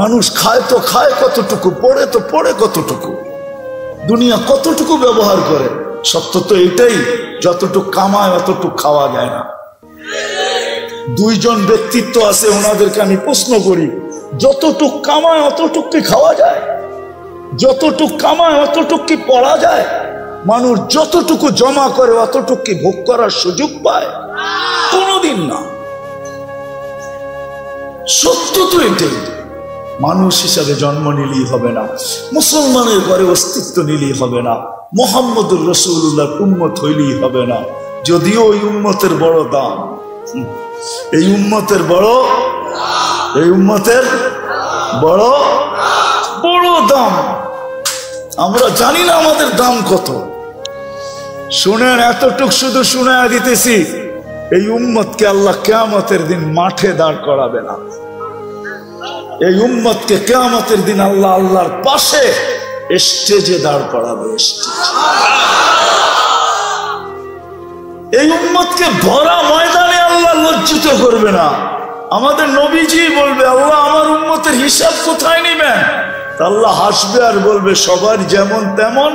মানুষ খায় তো খায় কতটুকু, পড়ে তো পড়ে কতটুকু, দুনিয়া কতটুকু ব্যবহার করে। সত্য তো এটাই, যতটুকু কামায় অতটুকু খাওয়া যায় না। দুইজন ব্যক্তিত্ব আছে, ওনাদেরকে আমি প্রশ্ন করি, যতটুক কামায় অতটুক কি খাওয়া যায়? যতটুক কামায় অতটুক কি পড়া যায়? মানুষ যতটুকু জমা করে অতটুক কি ভোগ করার সুযোগ পায়? কোনোদিন না। সত্য তো এটাই। মানুষ হিসাবে জন্ম নিলেই হবে না, মুসলমানের ঘরে অস্তিত্ব নিলেই হবে না, মুহাম্মদুর রাসূলুল্লাহর উম্মত হইলেই হবে না। যদিও ওই উম্মতের বড় দাম, এই উম্মতের বড় বড় বড় দাম। আমরা জানি না আমাদের দাম কত। শুনেন, এতটুক শুধু শুনায়া দিতেছি, এই উম্মতকে আল্লাহ কিয়ামতের দিন মাঠে দাঁড় করাবে না। এই উম্মতকে কিয়ামতের দিন আল্লাহ আল্লাহর পাশে স্টেজে দাঁড় করাবে। এই উম্মতকে ভরা ময়দানে আল্লাহ লজ্জিত করবে না। আমাদের নবীজি বলবে, আল্লাহ আমার উম্মতের হিসাব কোথায় নিবেন? আল্লাহ হাসবে আর বলবে, সবার যেমন তেমন।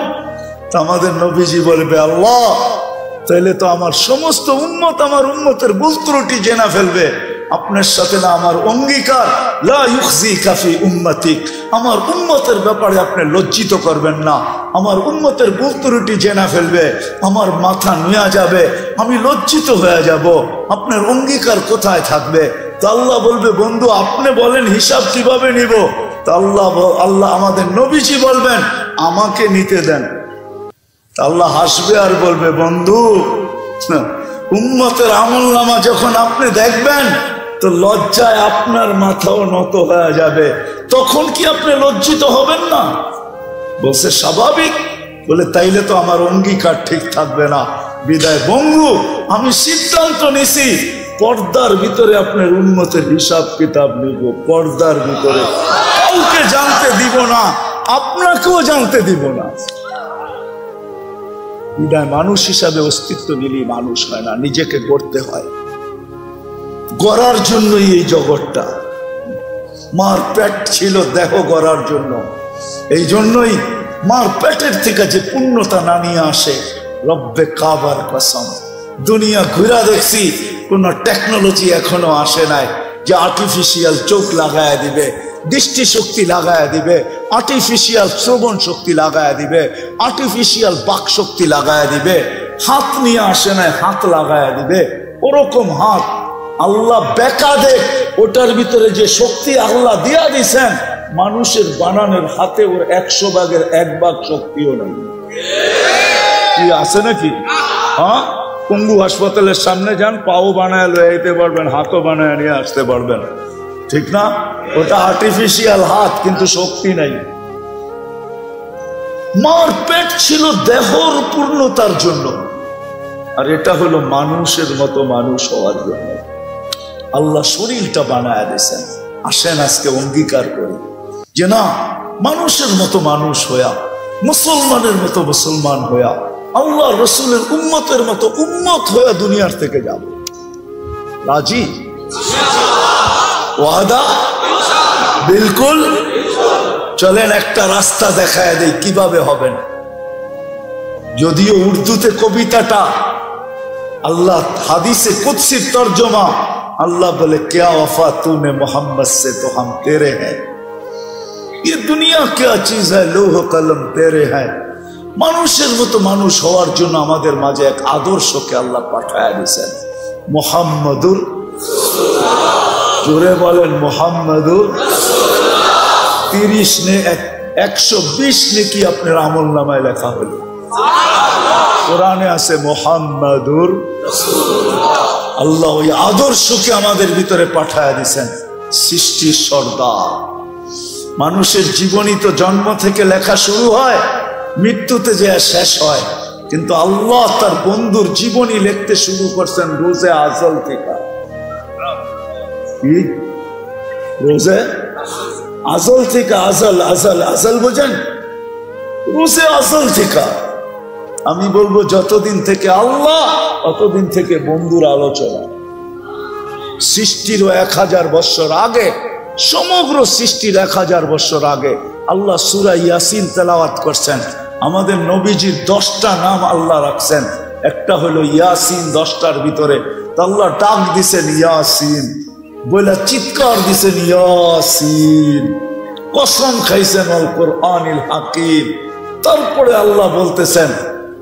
আমাদের নবীজি বলবে, আল্লাহ তাহলে তো আমার সমস্ত উম্মত আমার উম্মতের ভুল ত্রুটি জেনে ফেলবে। আপনার সাথে না আমার অঙ্গীকার, লা ইউখজিকা ফি উম্মতিক, আমার উম্মতের ব্যাপারে আপনি লজ্জিত করবেন না। আমার উম্মতের ভুল ত্রুটি জেনে ফেলবে, আমার মাথা নুয়ে যাবে, আমি লজ্জিত হয়ে যাব। আপনার অঙ্গীকার কোথায় থাকবে? তো আল্লাহ বলবে, বন্ধু আপনি বলেন হিসাব কিভাবে নিব? তো আল্লাহ আমাদের নবীজি বলবেন, আমাকে নিতে দেন। আল্লাহ হাসবে আর বলবে, বন্ধু উম্মতের আমলনামা যখন আপনি দেখবেন তো লজ্জায় আপনার মাথাও নত হয়ে যাবে। তখন কি আপনি লজ্জিত হবেন না? বলছে স্বাভাবিক। বলে তাইলে তো আমার অঙ্গীকার ঠিক থাকবে না। বিদায় বন্ধু, আমি সিদ্ধান্ত নিছি পর্দার ভিতরে আপনার উম্মতের হিসাব কিতাব নিব। পর্দার ভিতরে কাউকে জানতে দিব না, আপনাকেও জানতে দিব না। বিদায় মানুষ হিসাবে অস্তিত্ব নিলেই মানুষ হয় না, নিজেকে গড়তে হয়। গড়ার জন্যই এই জগৎটা। মার পেট ছিল দেহ গড়ার জন্য। এই জন্যই মার পেটের থেকে যে পূর্ণতা না নিয়ে আসে, রব্বে কাবার কসম, দুনিয়া ঘুরা দেখছি, কোন টেকনোলজি এখনো আসে নাই যে আর্টিফিশিয়াল চোখ লাগায় দিবে, দৃষ্টি শক্তি লাগায় দিবে, আর্টিফিশিয়াল শ্রবণ শক্তি লাগায় দিবে, আর্টিফিশিয়াল বাক শক্তি লাগায় দিবে। হাত নিয়ে আসে নাই, হাত লাগায় দিবে। ওরকম হাত আল্লাহ বেকা দেখ, ওটার ভিতরে যে শক্তি আল্লাহ দিয়া দিছেন, মানুষের বানানোর হাতে ওর 100 ভাগের 1 ভাগ শক্তিও নেই। কি আছে নাকি? হ্যাঁ, পঙ্গু হাসপাতালের সামনে যান, পাও বানায় লয়ে যেতে পারবেন, হাতও বানায় নিয়ে আসতে পারবেন, ঠিক না? ওটা আর্টিফিশিয়াল হাত, কিন্তু শক্তি নাই। মার পেট ছিল দেহর পূর্ণতার জন্য, আর এটা হলো মানুষের মতো মানুষ হওয়ার জন্য। আল্লাহ শরীরটা বানায় দিয়েছেন। আসেন আজকে অঙ্গীকার করি যে না, মানুষের মতো মানুষ হইয়া, মুসলমানের মতো মুসলমান হইয়া, আল্লাহ রসুলের উম্মতের মতো উম্মত হইয়া দুনিয়ার থেকে যাব। রাজি? ওয়াদা? বিলকুল। চলেন একটা রাস্তা দেখায় দেই কিভাবে হবেন। যদিও উর্দুতে কবিতাটা, আল্লাহ হাদিসে কুদসির তর্জমা, अल्लाह बोले क्या वफा तूने मोहम्मद से तो हम तेरे हैं, ये दुनिया क्या चीज है, लोह कलम तेरे हैं। মানুষের মতো মানুষ হওয়ার জন্য আমাদের মাঝে এক আদর্শকে আল্লাহ পাঠায় দিয়েছেন, মুহাম্মাদুর রাসূলুল্লাহ। জোরে বলেন মুহাম্মাদুর রাসূলুল্লাহ। 30 নে 120 নেকি আপনার আমলনামায় লেখা হলো। কোরআনে আছে মুহাম্মাদুর রাসূলুল্লাহ। আল্লাহ ওই আদর্শকে আমাদের ভিতরে পাঠায় দিয়েছেন। সৃষ্টির সর্দার মানুষের জীবনী তো জন্ম থেকে লেখা শুরু হয়, মৃত্যুতে যে শেষ হয়, কিন্তু আল্লাহ তার বন্ধুর জীবনী লিখতে শুরু করছেন রোজে আজল থেকে। রোজে আজল থেকে, আজল আজল আজল বোঝেন, রোজে আজল থেকে। আমি বলবো যতদিন থেকে আল্লাহ, ততদিন থেকে বন্ধুর আলোচনা। সৃষ্টিরও 1000 বছর আগে সমগ্র সৃষ্টির 1000 বছর আগে আল্লাহ সূরা ইয়াসিন তেলাওয়াত করছেন। আমাদের নবীজির 10টা নাম আল্লাহ রাখছেন, একটা হলো ইয়াসিন। 10টার ভিতরে আল্লাহ ডাক দিছেন ইয়াসিন বলে, চিৎকার দিছেন ইয়াসিন, কসম খাইছেন আল কোরআনিল হাকিম। তারপরে আল্লাহ বলতেছেন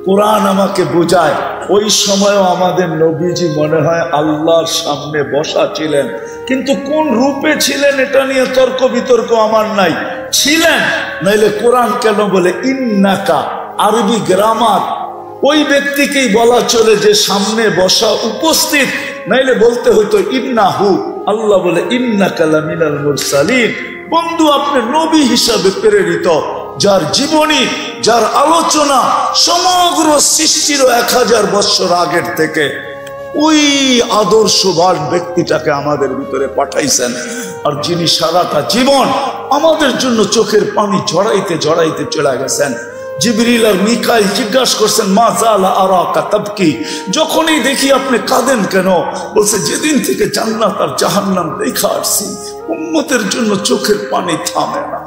কোরআন আমাকে বুঝায়। ওই সময়ও আমাদের নবীজি মনে হয় আল্লাহর সামনে বসা ছিলেন, কিন্তু কোন রূপে ছিলেন এটা নিয়ে তর্ক বিতর্ক আমার নাই। ছিলেন, নাইলে কোরআন কেন বলে ইন্নাকা? আরবি গ্রামার ওই ব্যক্তিকেই বলা চলে যে সামনে বসা উপস্থিত, নাইলে বলতে হইতো ইন্নাহু। আল্লাহ বলে ইন্নাকা লামিনাল মুরসালিন, বন্ধু আপনি নবী হিসাবে প্রেরিত, যার জীবনী, যার আলোচনা সমগ্র সৃষ্টির 1000 বছর আগের থেকে ওই আদর্শবান ব্যক্তিটাকে আমাদের ভিতরে পাঠাইছেন। আর যিনি সারাটা জীবন আমাদের জন্য চোখের পানি ঝরাইতে ঝরাইতে চলে গেছেন। জিবরিল আর মিকাইল জিজ্ঞাসা করছেন মা জালা আরাকা তাবকি, যখনই দেখি আপনি কাঁদেন কেন? বলছে যেদিন থেকে জান্নাত আর জাহান্নাম দেখা আসছি উম্মতের জন্য চোখের পানি থামে না,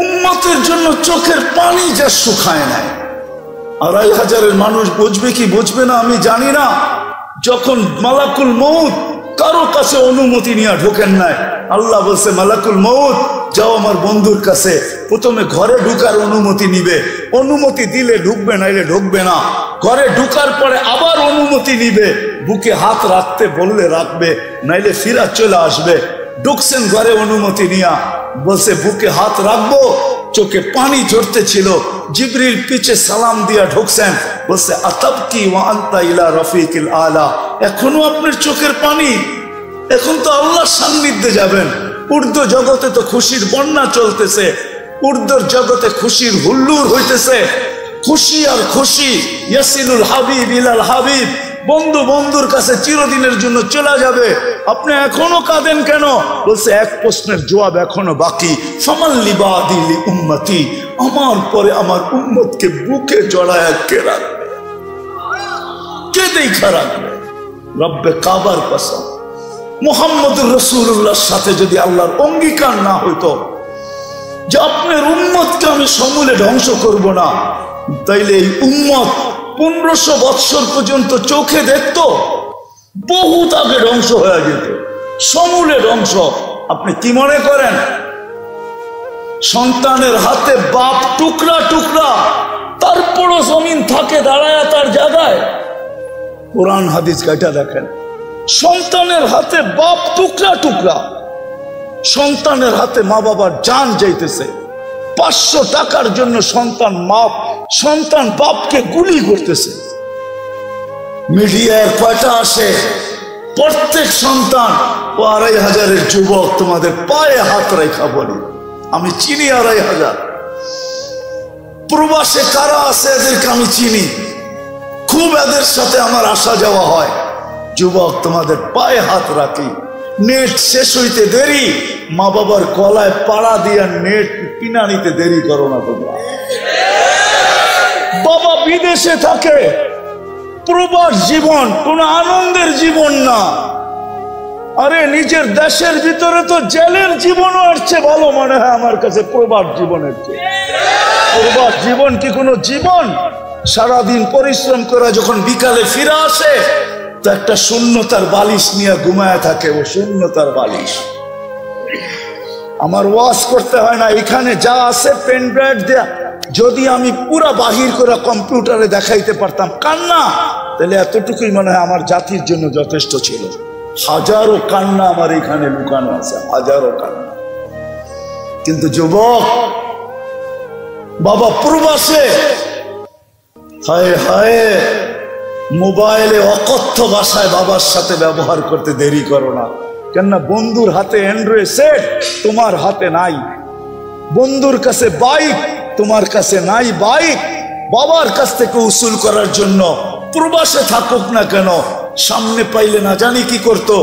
উম্মতের জন্য চোখের পানি যা শুকায় নাই। 2500 মানুষ বুঝবে কি বুঝবে না আমি জানি না। যখন মালাকুল মউত কারো কাছে অনুমতি নিয়ে ঢোকেন নাই, আল্লাহ বলছে মালাকুল মউত যাও আমার বন্ধুর কাছে, প্রথমে ঘরে ঢুকার অনুমতি নিবে, অনুমতি দিলে ঢুকবে, নাইলে ঢুকবে না। ঘরে ঢুকার পরে আবার অনুমতি নিবে, বুকে হাত রাখতে বললে রাখবে, নাইলে ফিরা চলে আসবে। ঢুকছেন ঘরে অনুমতি নিয়া, বলছে বুকে হাত রাখবো, চোখে পানি ঝরতে ছিল। জিবরিল পিছে সালাম দিয়া ঢুকছেন, বলছে আতাবকি ওয়া আনতা ইলা রফিকিল আলা, এখনো আপনার চোখের পানি? এখন তো আল্লাহর সান্নিধ্যে যাবেন। উর্দু জগতে তো খুশির বন্যা চলতেছে, উর্দুর জগতে খুশির হুল্লুর হইতেছে, খুশি আর খুশি। ইয়াসিলুল হাবিব ইলাল হাবিব, বন্ধু বন্ধুর কাছে চিরদিনের জন্য চলে যাবে, আপনি এখনো কাঁদেন কেন? বলছে এক প্রশ্নের জবাব এখনো বাকি, ফামাল লিবাদি লি উম্মতি, আমার পরে আমার উম্মতকে বুকে জড়ায় কে রাখবে, কে দেখা রাখবে? রব্বে কাবার কসম, মুহাম্মদুর রাসূলুল্লাহর সাথে যদি আল্লাহর অঙ্গীকার না হইতো যে আপনার উম্মতকে আমি সমূলে ধ্বংস করব না, তাইলে এই উম্মত 1500 বৎসর পর্যন্ত চোখে দেখত, বহুত আগে ধ্বংস হয়ে যেত, সমূলে ধ্বংস। আপনি কি মনে করেন সন্তানের হাতে বাপ টুকরা টুকরা, তারপরও জমিন থাকে দাঁড়ায় তার জায়গায়? কোরআন হাদিস কাইটা দেখেন, সন্তানের হাতে বাপ টুকরা টুকরা, সন্তানের হাতে মা বাবার জান যাইতেছে। 500 টাকার জন্য সন্তান বাপকে গুলি করতেছে। মিডিয়ার কয়টা আসে, প্রত্যেক সন্তান ও 2500 যুবক তোমাদের পায়ে হাত রেখা বলি, আমি চিনি 2500। প্রবাসে কারা আছে এদেরকে আমি চিনি, খুব এদের সাথে আমার আসা যাওয়া হয়। যুবক তোমাদের পায়ে হাত রাখি, নেট শেষ হইতে দেরি, মা বাবার গলায় পাড়া দিয়া নেট কিনা নিতে দেরি করো না তোমরা। বাবা বিদেশে থাকে, প্রবাস জীবন কোন আনন্দের জীবন না। আরে নিজের দেশের ভিতরে তো জেলের জীবনও আসছে ভালো মনে হয় আমার কাছে প্রবাস জীবনের চেয়ে। প্রবাস জীবন কি কোনো জীবন? সারাদিন পরিশ্রম করে যখন বিকালে ফিরে আসে তো একটা শূন্যতার বালিশ নিয়ে ঘুমায় থাকে, ও শূন্যতার বালিশ। আমার ওয়াজ করতে হয় না, এখানে যা আছে পেন ড্রাইভ দেয়া, যদি আমি পুরা বাহির করে কম্পিউটারে দেখাইতে পারতাম কান্না, তাহলে এতটুকুই মনে হয় আমার জাতির জন্য যথেষ্ট ছিল। হাজারো কান্না আমার এখানে লুকানো আছে, হাজারো কান্না। কিন্তু যুবক বাবা প্রবাসে, হায় হায়, মোবাইলে অকথ্য ভাষায় বাবার সাথে ব্যবহার করতে দেরি করো না। কেননা বন্ধুর হাতে অ্যান্ড্রয়েড সেট, তোমার হাতে নাই। বন্ধুর কাছে বাইক, তোমার কাছে নাই বাইক। বাবার কাছ থেকে উসুল করার জন্য প্রবাসে থাকুক না কেন, সামনে পাইলে না জানি কি করতো,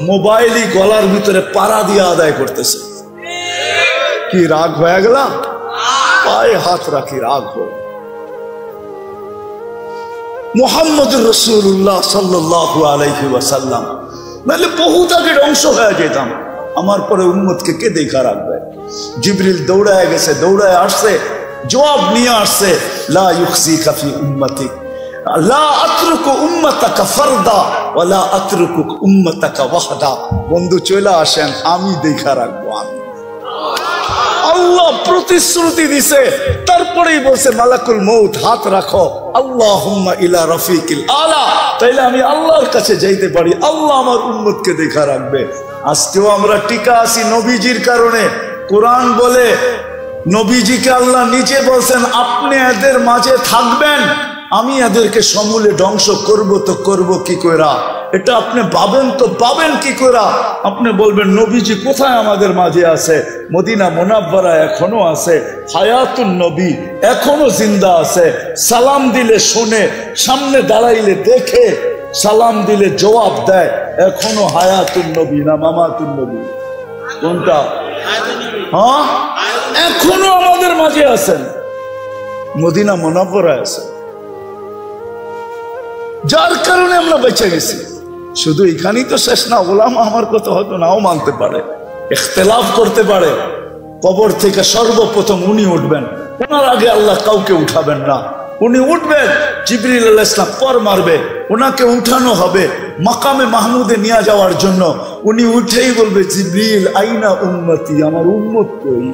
মোবাইলই গলার ভিতরে পাড়া দিয়ে আদায় করতেছে। কি রাগ হয়ে গেলাম? পায়ে হাত রাখি, রাগ হয়ে। মুহাম্মদুর রাসূলুল্লাহ সাল্লাল্লাহু আলাইহি ওয়াসাল্লাম নাহলে বহুত আগে ধ্বংস হয়ে যেতাম। আমার পরে উম্মতকে কে দেখা রাখবে? জিবরিল দৌড়ায় গেছে, দৌড়ায় আসছে, জবাব নিয়ে আসছে, লা ইউখজিকা ফি উম্মতিক, লা আতরুকু উম্মাতাকা ফারদা ওয়া লা আতরুকু উম্মাতাকা ওয়াহদা। বন্ধু চলে আসেন, আমি দেখা রাখবো। আমি আল্লাহ প্রতিশ্রুতি দিছে, তারপরেই বলছে মালাকুল মউত হাত রাখো, আল্লাহুম্মা ইলা রাফিকিল আলা। তাইলে আমি আল্লাহর কাছে যাইতে পারি, আল্লাহ আমার উম্মতকে দেখা রাখবে। আজকেও আমরা টিকা আছি নবীজির কারণে। কোরআন বলে নবীজিকে আল্লাহ নিজে বলছেন, আপনি এদের মাঝে থাকবেন, আমি এদেরকে সমূলে ধ্বংস করব। তো করব কি কইরা? এটা আপনি পাবেন তো পাবেন কি কইরা? আপনি বলবেন নবীজি কোথায় আমাদের মাঝে আছে? মদিনা মুনাব্বারা এখনো আছে, হায়াতুন নবী এখনো জিন্দা আছে। সালাম দিলে শুনে, সামনে দাঁড়াইলে দেখে, সালাম দিলে জবাব দেয়। এখনো হায়াতুন নবী না মামাতুন নবী? কোনটা? হ্যাঁ, এখনো আমাদের মাঝে আছেন, মদিনা মুনাব্বারায় আছে, যার কারণে আমরা বেঁচে গেছি। শুধু এখানেই তো শেষ না, ওলামা আমার কথা হয়তো নাও মানতে পারে, ইখতিলাফ করতে পারে। কবর থেকে সর্বপ্রথম উনি উঠবেন, ওনার আগে আল্লাহ কাউকে উঠাবেন না। উনি উঠবেন, জিবরিল আলাইহিস সালাম পর মারবে, ওনাকে উঠানো হবে মাকামে মাহমুদে নিয়ে যাওয়ার জন্য। উনি উঠেই বলবে, জিবরিল আইনা উম্মতি, আমার উম্মত কই?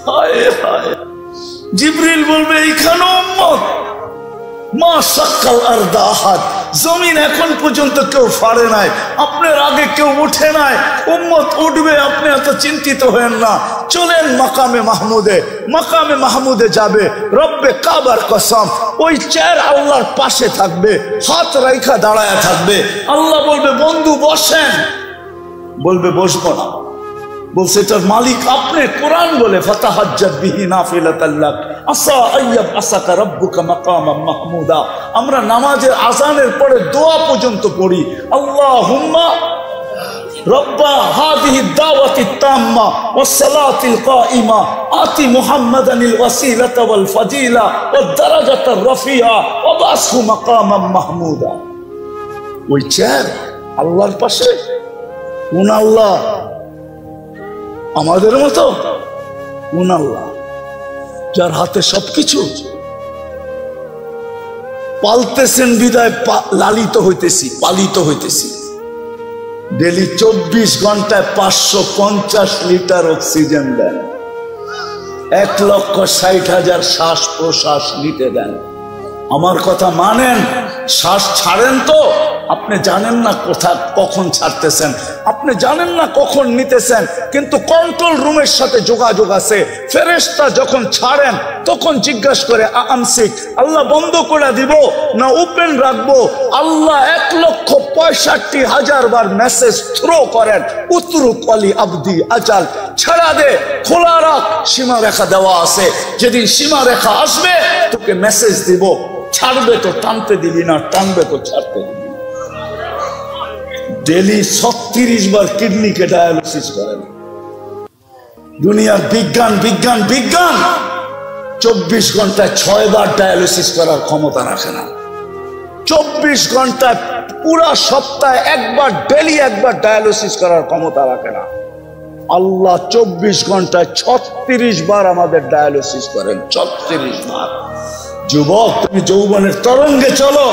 হায় হায়, জিবরিল বলবে এইখানে উম্মত। মা সাক্কাল আরদা আহাদ, জমিন এখন পর্যন্ত কেউ ফাড়ে নাই, আপনার আগে কেউ উঠে নাই, উম্মত উঠবে, আপনি এত চিন্তিত হয়েন না। চলেন মাকামে মাহমুদে। মাকামে মাহমুদে যাবে, রব্বে কাবার কসম, ওই চেয়ার আল্লাহর পাশে থাকবে, হাত রাইখা দাঁড়ায় থাকবে। আল্লাহ বলবে, বন্ধু বসেন। বলবে বসবো না। বলছে এটার মালিক আপনি। কোরআন বলে, ফাতাহাজ্জাত বিহি নাফিলাতাল লাক আসা আইয়াব আসাকা রাব্বুকা মাকামান মাহমুদা। আমরা নামাজের আযানের পরে দোয়া পর্যন্ত পড়ি, আল্লাহুম্মা রব্বা হাদিহি দাওয়াতিত তাম্মা ওয়াস সালাতিল কাইমা আতি মুহাম্মাদানিল ওয়াসিলাতা ওয়াল ফাজিলা ওয়াদ দারাজাতার রাফিআ ওয়া বাসহু মাকামান মাহমুদা। ওই চেয়ার আল্লাহর পাশে। কোন আল্লাহ? আমাদের মতো? কোন আল্লাহ? যার হাতে সবকিছু। পালতেছেন বিদায় লালিত হইতেছি, পালিত হইতেছি। ডেলি 24 ঘন্টায় 550 লিটার অক্সিজেন দেন, 1,60,000 শ্বাস প্রশ্বাস নিতে দেন। আমার কথা মানেন? শ্বাস ছাড়েন তো? আপনি জানেন না কোথা কখন ছাড়তেছেন, আপনি জানেন না কখন নিতেছেন, কিন্তু কন্ট্রোল রুমের সাথে যোগাযোগ আছে। ফেরেশতা যখন ছাড়েন তখন জিজ্ঞাসা করে আমসিক, আল্লাহ বন্ধ করে দিব না ওপেন রাখবো? আল্লাহ 1,65,000 বার মেসেজ থ্রো করেন, উতরুক আলী আবদি আজাল, ছাড়া দে, খোলা রাখ, সীমা রেখা দেওয়া আছে। যেদিন সীমা রেখা আসবে তোকে মেসেজ দিব, ছাড়বে তো টানতে দিবি না, টানবে তো ছাড়তে দিবি। ডেলি 36 বার কিডনিকে ডায়ালিসিস করেন। দুনিয়ার বিজ্ঞান বিজ্ঞান বিজ্ঞান 24 ঘন্টায় 6 বার ডায়ালিসিস করার ক্ষমতা রাখে না। 24 ঘন্টায় পুরা সপ্তাহে একবার, ডেলি একবার ডায়ালিসিস করার ক্ষমতা রাখে না। আল্লাহ 24 ঘন্টায় 36 বার আমাদের ডায়ালিসিস করেন, 36 বার। যুবক, তুমি যৌবনের তরঙ্গে চলো,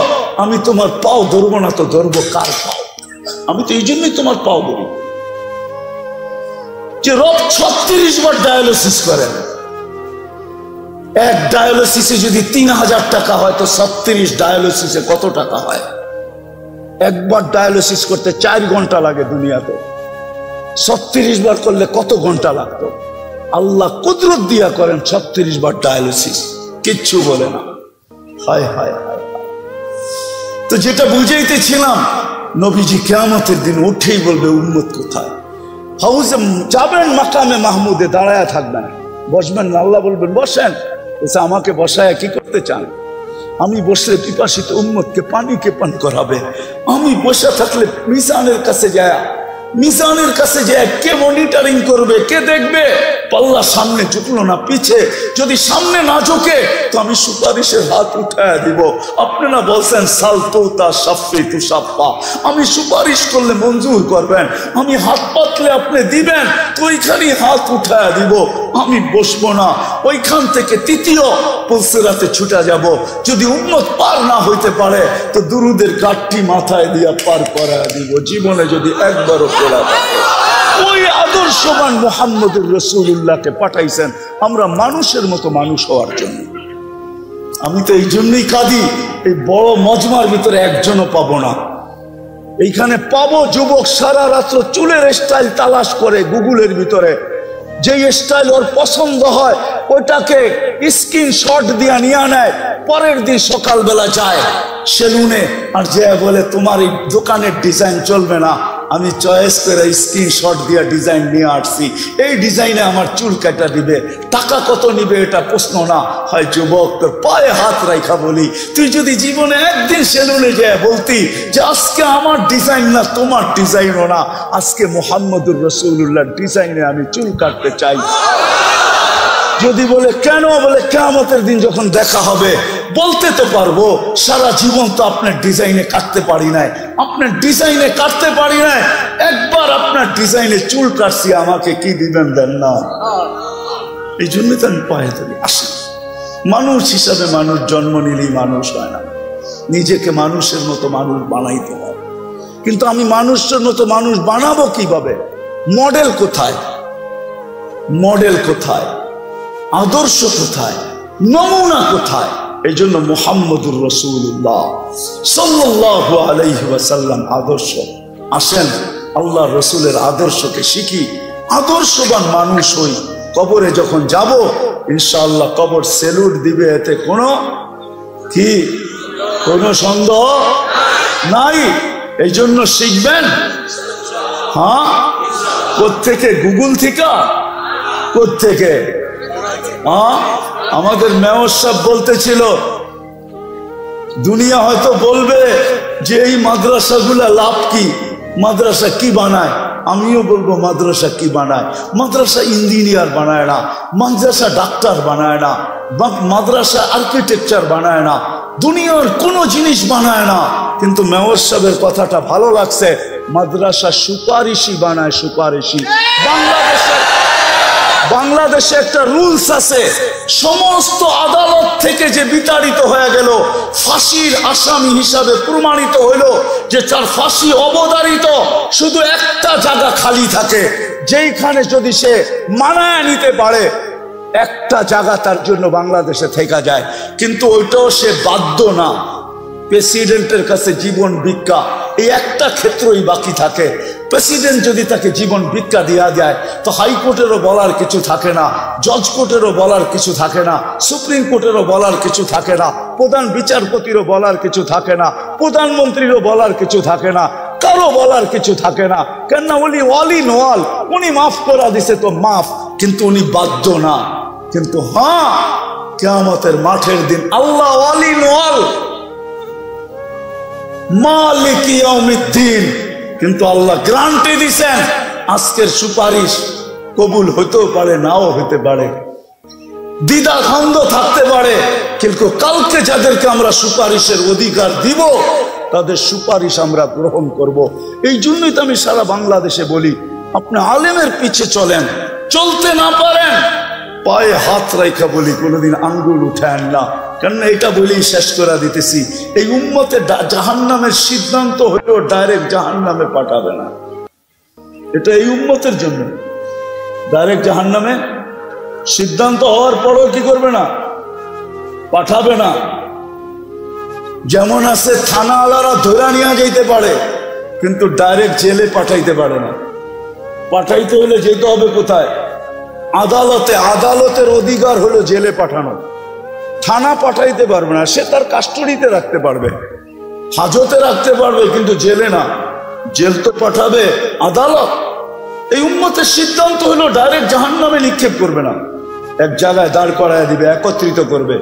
আমি তোমার পাও ধরবো না তো ধরবো কার পাও? আমি তো এই জন্যই তোমার পাও ধরি যে রব 36 বার ডায়ালিসিস করেন। এক ডায়ালিসিসে যদি 3,000 টাকা হয় তো 36 ডায়ালিসিসে কত টাকা হয়? একবার ডায়ালিসিস করতে 4 ঘন্টা লাগে দুনিয়াতে, 36 বার করলে কত ঘন্টা লাগতো? আল্লাহ কুদরত দিয়া করেন 36 বার ডায়ালিসিস, কিচ্ছু বলে না। হায় হায় হায়। তো যেটা বুঝাইতেছিলাম, নবীজি কিয়ামতের দিন উঠেই বলবে উম্মত কোথায়? হাউজে যাবেন, মাকামে মাহমুদে দাঁড়ায় থাকবেন, বসবেন না। আল্লাহ বলবেন বসেন। বলছে আমাকে বসায় কি করতে চান? আমি বসলে পিপাসিত উম্মতকে পানিকে পান করাবে। আমি বসে থাকলে মিজানের কাছে যায় মিজানের কাছে যে কে মনিটরিং করবে, কে দেখবে? পাল্লা সামনে ঝুঁকলো না পিছে, যদি সামনে না ঝুঁকে তো আমি সুপারিশের হাত উঠায় দিব। আপনারা বলছেন সালতুতা সাফি তু সাফা, আমি সুপারিশ করলে মঞ্জুর করবেন, আমি হাত পাতলে আপনি দিবেন, তো ওইখানেই হাত উঠায় দিব, আমি বসবো না। ওইখান থেকে তৃতীয় পুলসিরাতে ছুটা যাব। যদি উম্মত পার না হইতে পারে তো দুরুদের কাঠটি মাথায় দিয়া পার করায় দিব, জীবনে যদি একবারও পড়া। ওই আদর্শবান মুহাম্মদুর রাসূলুল্লাহকে পাঠাইছেন আমরা মানুষের মতো মানুষ হওয়ার জন্য। আমি তো এই জন্যই কাঁদি, এই বড় মজমার ভিতরে একজনও পাবো না। এইখানে পাবো যুবক সারা রাত্র চুলের স্টাইল তালাশ করে গুগলের ভিতরে, যেই স্টাইল ওর পছন্দ হয় ওইটাকে স্ক্রিনশট দিয়ে নিয়ে নেয়, পরের দিন সকালবেলা যায় সেলুনে আর যে বলে তোমার এই দোকানের ডিজাইন চলবে না, আমি চয়েস করে স্ক্রিনশট দিয়ে ডিজাইন নিয়ে আসছি, এই ডিজাইনে আমার চুল কাটা দিবে, টাকা কত নিবে এটা প্রশ্ন না। হয় যুবক তোর পায়ে হাত রাখা বলি, তুই যদি জীবনে একদিন সেলুনে যায় বলতি যে আজকে আমার ডিজাইন না তোমার ডিজাইনও না, আজকে মুহাম্মদুর রাসূলুল্লাহর ডিজাইনে আমি চুল কাটতে চাই। যদি বলে কেন, বলে কিয়ামতের দিন যখন দেখা হবে বলতে তো পারবো সারা জীবন তো আপনার ডিজাইনে কাটতে পারি নাই, আপনার ডিজাইনে কাটতে পারি নাই, একবার আপনার ডিজাইনে চুল কাটছি, আমাকে কি দিবেন দেন না। এই জন্য তো আমি পায়ে ধরি। আসেন, মানুষ হিসাবে মানুষ জন্ম নিলেই মানুষ হয় না, নিজেকে মানুষের মতো মানুষ বানাইতে হয়। কিন্তু আমি মানুষের মতো মানুষ বানাবো কিভাবে? মডেল কোথায়? মডেল কোথায়? আদর্শ কোথায়? নমুনা কোথায়? এই জন্য মুহাম্মদুর রাসূলুল্লাহ সাল্লাল্লাহু আলাইহি ওয়াসাল্লাম আদর্শ। আসেন আল্লাহ রসুলের আদর্শকে শিখি, আদর্শবান মানুষ হই। কবরে যখন যাব ইনশাআল্লাহ কবর সেলুট দিবে, এতে কোনো সন্দেহ নাই। এই জন্য শিখবেন। হ্যাঁ, কোত্থেকে? গুগল থেকে? কোত্থেকে? আমাদের মেয়র সাহেব বলতেছিল দুনিয়া হয়তো বলবে যে এই মাদ্রাসাগুলা লাভ কি, মাদ্রাসা কি বানায়। আমিও বলবো মাদ্রাসা কি বানায়? মাদ্রাসা ইঞ্জিনিয়ার বানায় না, মাদ্রাসা ডাক্তার বানায় না, মাদ্রাসা আর্কিটেকচার বানায় না, দুনিয়ার কোনো জিনিস বানায় না। কিন্তু মেয়র সাহেবের কথাটা ভালো লাগছে, মাদ্রাসা সুপারিশি বানায়, সুপারিশি। বাংলাদেশে একটা রুলস আছে, সমস্ত আদালত থেকে যে বিতাড়িত হয়ে গেল, ফাঁসির আসামি হিসাবে প্রমাণিত হইল যে তার ফাঁসি অবধারিত, শুধু একটা জায়গা খালি থাকে, যেইখানে যদি সে মানায় নিতে পারে একটা জায়গা তার জন্য বাংলাদেশে থেকে যায়। কিন্তু ওইটাও সে বাধ্য না। প্রেসিডেন্টের কাছে জীবন ভিক্ষা, এই একটা ক্ষেত্রই বাকি থাকে। প্রেসিডেন্ট যদি তাকে জীবন ভিক্ষা দেওয়া যায় তো হাইকোর্টেরও বলার কিছু থাকে না, জজ কোর্টেরও বলার কিছু থাকে না, সুপ্রিম কোর্টেরও বলার কিছু থাকে না, প্রধান বিচারপতিরও বলার কিছু থাকে না, প্রধানমন্ত্রীরও বলার কিছু থাকে না, কারো বলার কিছু থাকে না। কেন? উনি ওয়ালি নোয়াল, উনি মাফ করা দিছে তো মাফ, কিন্তু উনি বাধ্য না। কিন্তু হ্যাঁ, কিয়ামতের মাঠের দিন আল্লাহ ওয়ালি নোয়াল, মালিক ইয়াউমিদ্দিন, কিন্তু আল্লাহ গ্যারান্টি দিছেন আজকের সুপারিশ কবুল হতেও পারে, নাও হতে পারে, দ্বিধা দ্বন্দ্ব থাকতে পারে, কিন্তু কালকে যাদেরকে আমরা সুপারিশের অধিকার দিব তাদের সুপারিশ আমরা গ্রহণ করব। এই জন্যই তো আমি সারা বাংলাদেশে বলি, আপনি আলেমের পিছে চলেন, চলতে না পারেন পায়ে হাত রাখা বলি, কোনোদিন আঙ্গুল উঠায় না। কেন এটা বলেই শেষ করে দিতেছি, এই উম্মতে জাহান্নামের সিদ্ধান্ত হলেও ডাইরেক্ট জাহান্নামে পাঠাবে না। এটা এই উম্মতের জন্য ডাইরেক্ট জাহান্নামে সিদ্ধান্ত হওয়ার পরও কি করবে না? পাঠাবে না। যেমন আছে থানাওয়ালারা ধরে নিয়ে যাইতে পারে, কিন্তু ডাইরেক্ট জেলে পাঠাইতে পারে না। পাঠাইতে হলে যেতে হবে কোথায়? আদালতে। আদালতের অধিকার হলো জেলে পাঠানো, থানা পাঠাইতে পারবে না। সে তার কাস্টডিতে রাখতে পারবে, হাজতে রাখতে পারবে, কিন্তু জেলে না। জেল তো পাঠাবে আদালত। এই উম্মতের সিদ্ধান্ত হলো ডাইরেক্ট জাহান্নামে নিক্ষেপ করবে না, এক জায়গায় দাঁড় করায় দিবে, একত্রিত করবে।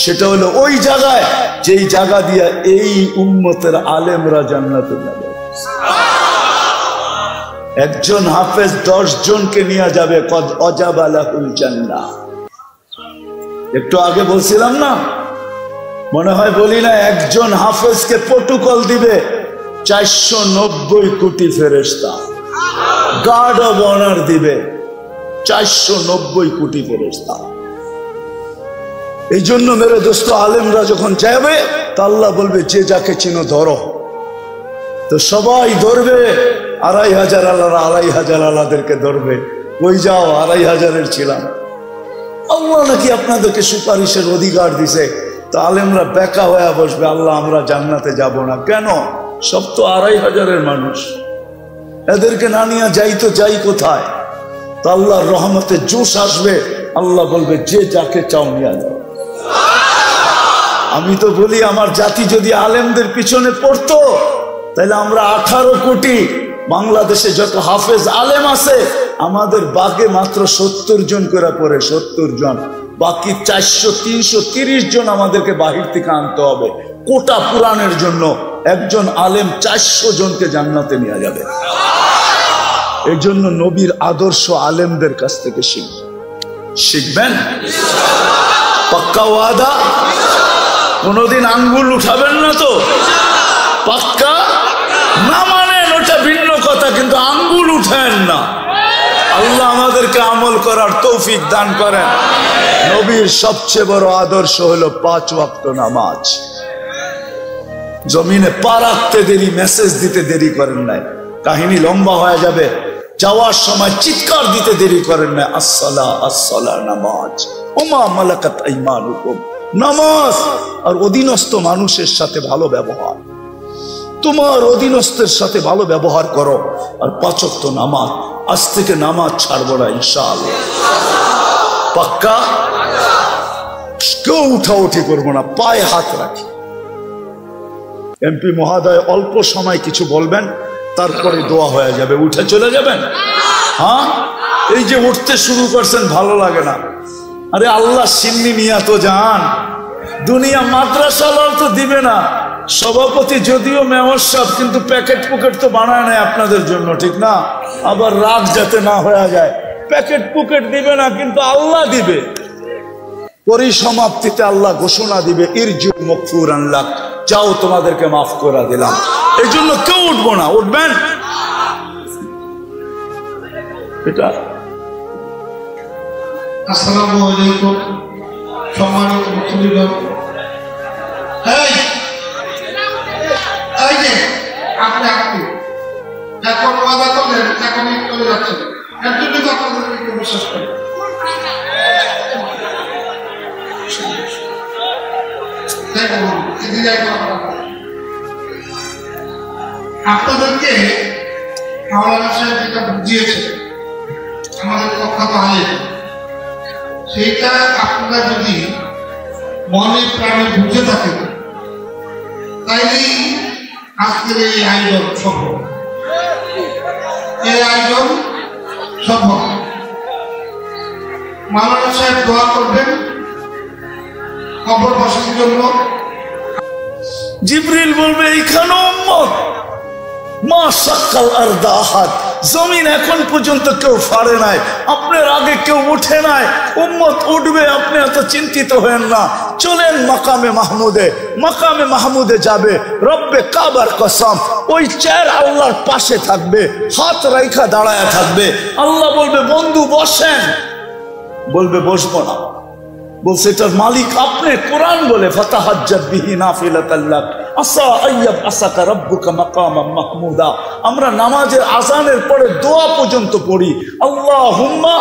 সেটা হলো ওই জায়গায় যেই জায়গা দিয়ে এই উম্মতের আলেমরা জান্নাতে যাবে। একজন হাফেজ 10 জনকে নিয়ে যাবে কদ অজাবা লাহুল জান্নাহ। একটু আগে বলছিলাম না, মনে হয় বলি না, একজন হাফেজকে প্রটোকল দিবে 490 কোটি ফেরেশতা, গার্ড অব অনার দিবে 490 কোটি ফেরেশতা। এই জন্য মেরে দোস্ত, আলেমরা যখন যাবে তা আল্লাহ বলবে যে যাকে চিনো ধরো। তো সবাই ধরবে, 2500 আল্লাহরা 2500 আল্লাহদেরকে ধরবে। ওই যাও, 2500-এর ছিলাম। আল্লাহ নাকি আপনাদেরকে সুপারিশের অধিকার দিছে। তো আলেমরা বেকা হয়ে বসবে, আল্লাহ আমরা জান্নাতে যাব না। কেন? সব তো 2500-এর মানুষ, এদেরকে না নিয়ে যাই তো যাই কোথায়? তো আল্লাহর রহমতে জোশ আসবে, আল্লাহ বলবে যে যাকে চাও নিয়ে যাও। আমি তো বলি, আমার জাতি যদি আলেমদের পিছনে পড়তো তাহলে আমরা 18 কোটি, বাংলাদেশে যত হাফেজ আলেম আছে আমাদের বাগে মাত্র 70 জন করে পড়ে, 70 জন। বাকি 400-330 জন আমাদেরকে বাহির থেকে আনতে হবে কোটা পুরাণের জন্য। একজন আলেম 400 জনকে জান্নাতে নিয়ে যাবে। এই জন্য নবীর আদর্শ আলেমদের কাছ থেকে শিখবেন। পাক্কা ওয়াদা? কোনদিন আঙ্গুল উঠাবেন না তো? পাক্কা? না মানেন ওটা ভিন্ন কথা, কিন্তু আঙ্গুল উঠেন না। আল্লাহ আমাদেরকে আমল করার তৌফিক দান করেন। নবীর সবচেয়ে বড় আদর্শ হলো 5 ওয়াক্ত নামাজ। জমিনে পা রাখতে দেরি, মেসেজ দিতে দেরি করেন নাই। কাহিনী লম্বা হয়ে যাবে। যাওয়ার সময় চিৎকার দিতে দেরি করেন নাই, আসসালাহ আসসালাহ, নামাজ। ওমা মালাকাত আইমানুকুম, নামাজ। আর অধীনস্থ মানুষের সাথে ভালো ব্যবহার, তোমার অধীনস্থের সাথে ভালো ব্যবহার করো। আর 5 ওয়াক্ত নামাজ। আজ থেকে নামাজ ছাড়বো না ইনশাআল্লাহ। পাক্কা? কেউ উঠাউঠি করবো না, পায়ে হাত রাখি। এমপি মহোদয় অল্প সময় কিছু বলবেন, তারপরে দোয়া হয়ে যাবে, উঠে চলে যাবেন। হ্যাঁ, এই যে উঠতে শুরু করছেন ভালো লাগে না। আরে আল্লাহ সিন্নি নিয়া তো যান, দুনিয়া মাদ্রাসালার তো দিবে না। সভাপতি যদিও মেয়র সাহেব, কিন্তু প্যাকেট পুকেট তো বানায় নাই আপনাদের জন্য, ঠিক না? আবার রাগ যাতে না হয়ে যায়, প্যাকেট পুকেট দিবে না, কিন্তু আল্লাহ দিবে। পরিসমাপ্তিতে আল্লাহ ঘোষণা দিবে, ইরজু মাগফুরান লাক, যাও তোমাদেরকে মাফ করে দিলাম। এই জন্য কেউ উঠবো না। উঠবেন? এটা আসসালামু আলাইকুম সম্মানিত মুসলিমগণ। এই যে আপনি এখন ওয়াদা করলেন, এখন চলে যাচ্ছেন, এর জন্য তো আপনাদের একটু বিশ্বাস করি। আপনাদেরকে মাওলানা সাহেব যেটা বুঝিয়েছে আমাদের প্রখ্যাত আলেম, সেইটা আপনারা যদি মনে প্রাণে বুঝে থাকেন তাইলেই আজকের এই আয়োজন সম্ভব। এই আয়োজন সম্ভব। মাওলানা সাহেব দোয়া করবেন কবরবাসীর জন্য। জিবরিল বলবে এইখানে উম্মত মা সাক্কাল আরদা আহাদ, জমিন এখন পর্যন্ত কেউ ফাড়ে নাই, আপনার আগে কেউ উঠে নাই, উম্মত উঠবে, আপনি এত চিন্তিত হয়েন না। চলেন মাকামে মাহমুদে। মাকামে মাহমুদে যাবে, রব্বে কাবার কসম, ওই চেয়ার আল্লাহর পাশে থাকবে, হাত রাইখা দাঁড়ায় থাকবে। আল্লাহ বলবে বন্ধু বসেন, বলবে বসবো না। বলছে এটার মালিক আপনি। কোরআন বলে ফাতাহাজ্জাত বিহি নাফিলাতাল লাক আসা আইয়াব আসাকা রাব্বুকা মাকামান মাহমুদা। আমরা নামাজের আযানের পরে দোয়া পর্যন্ত পড়ি, আল্লাহুম্মা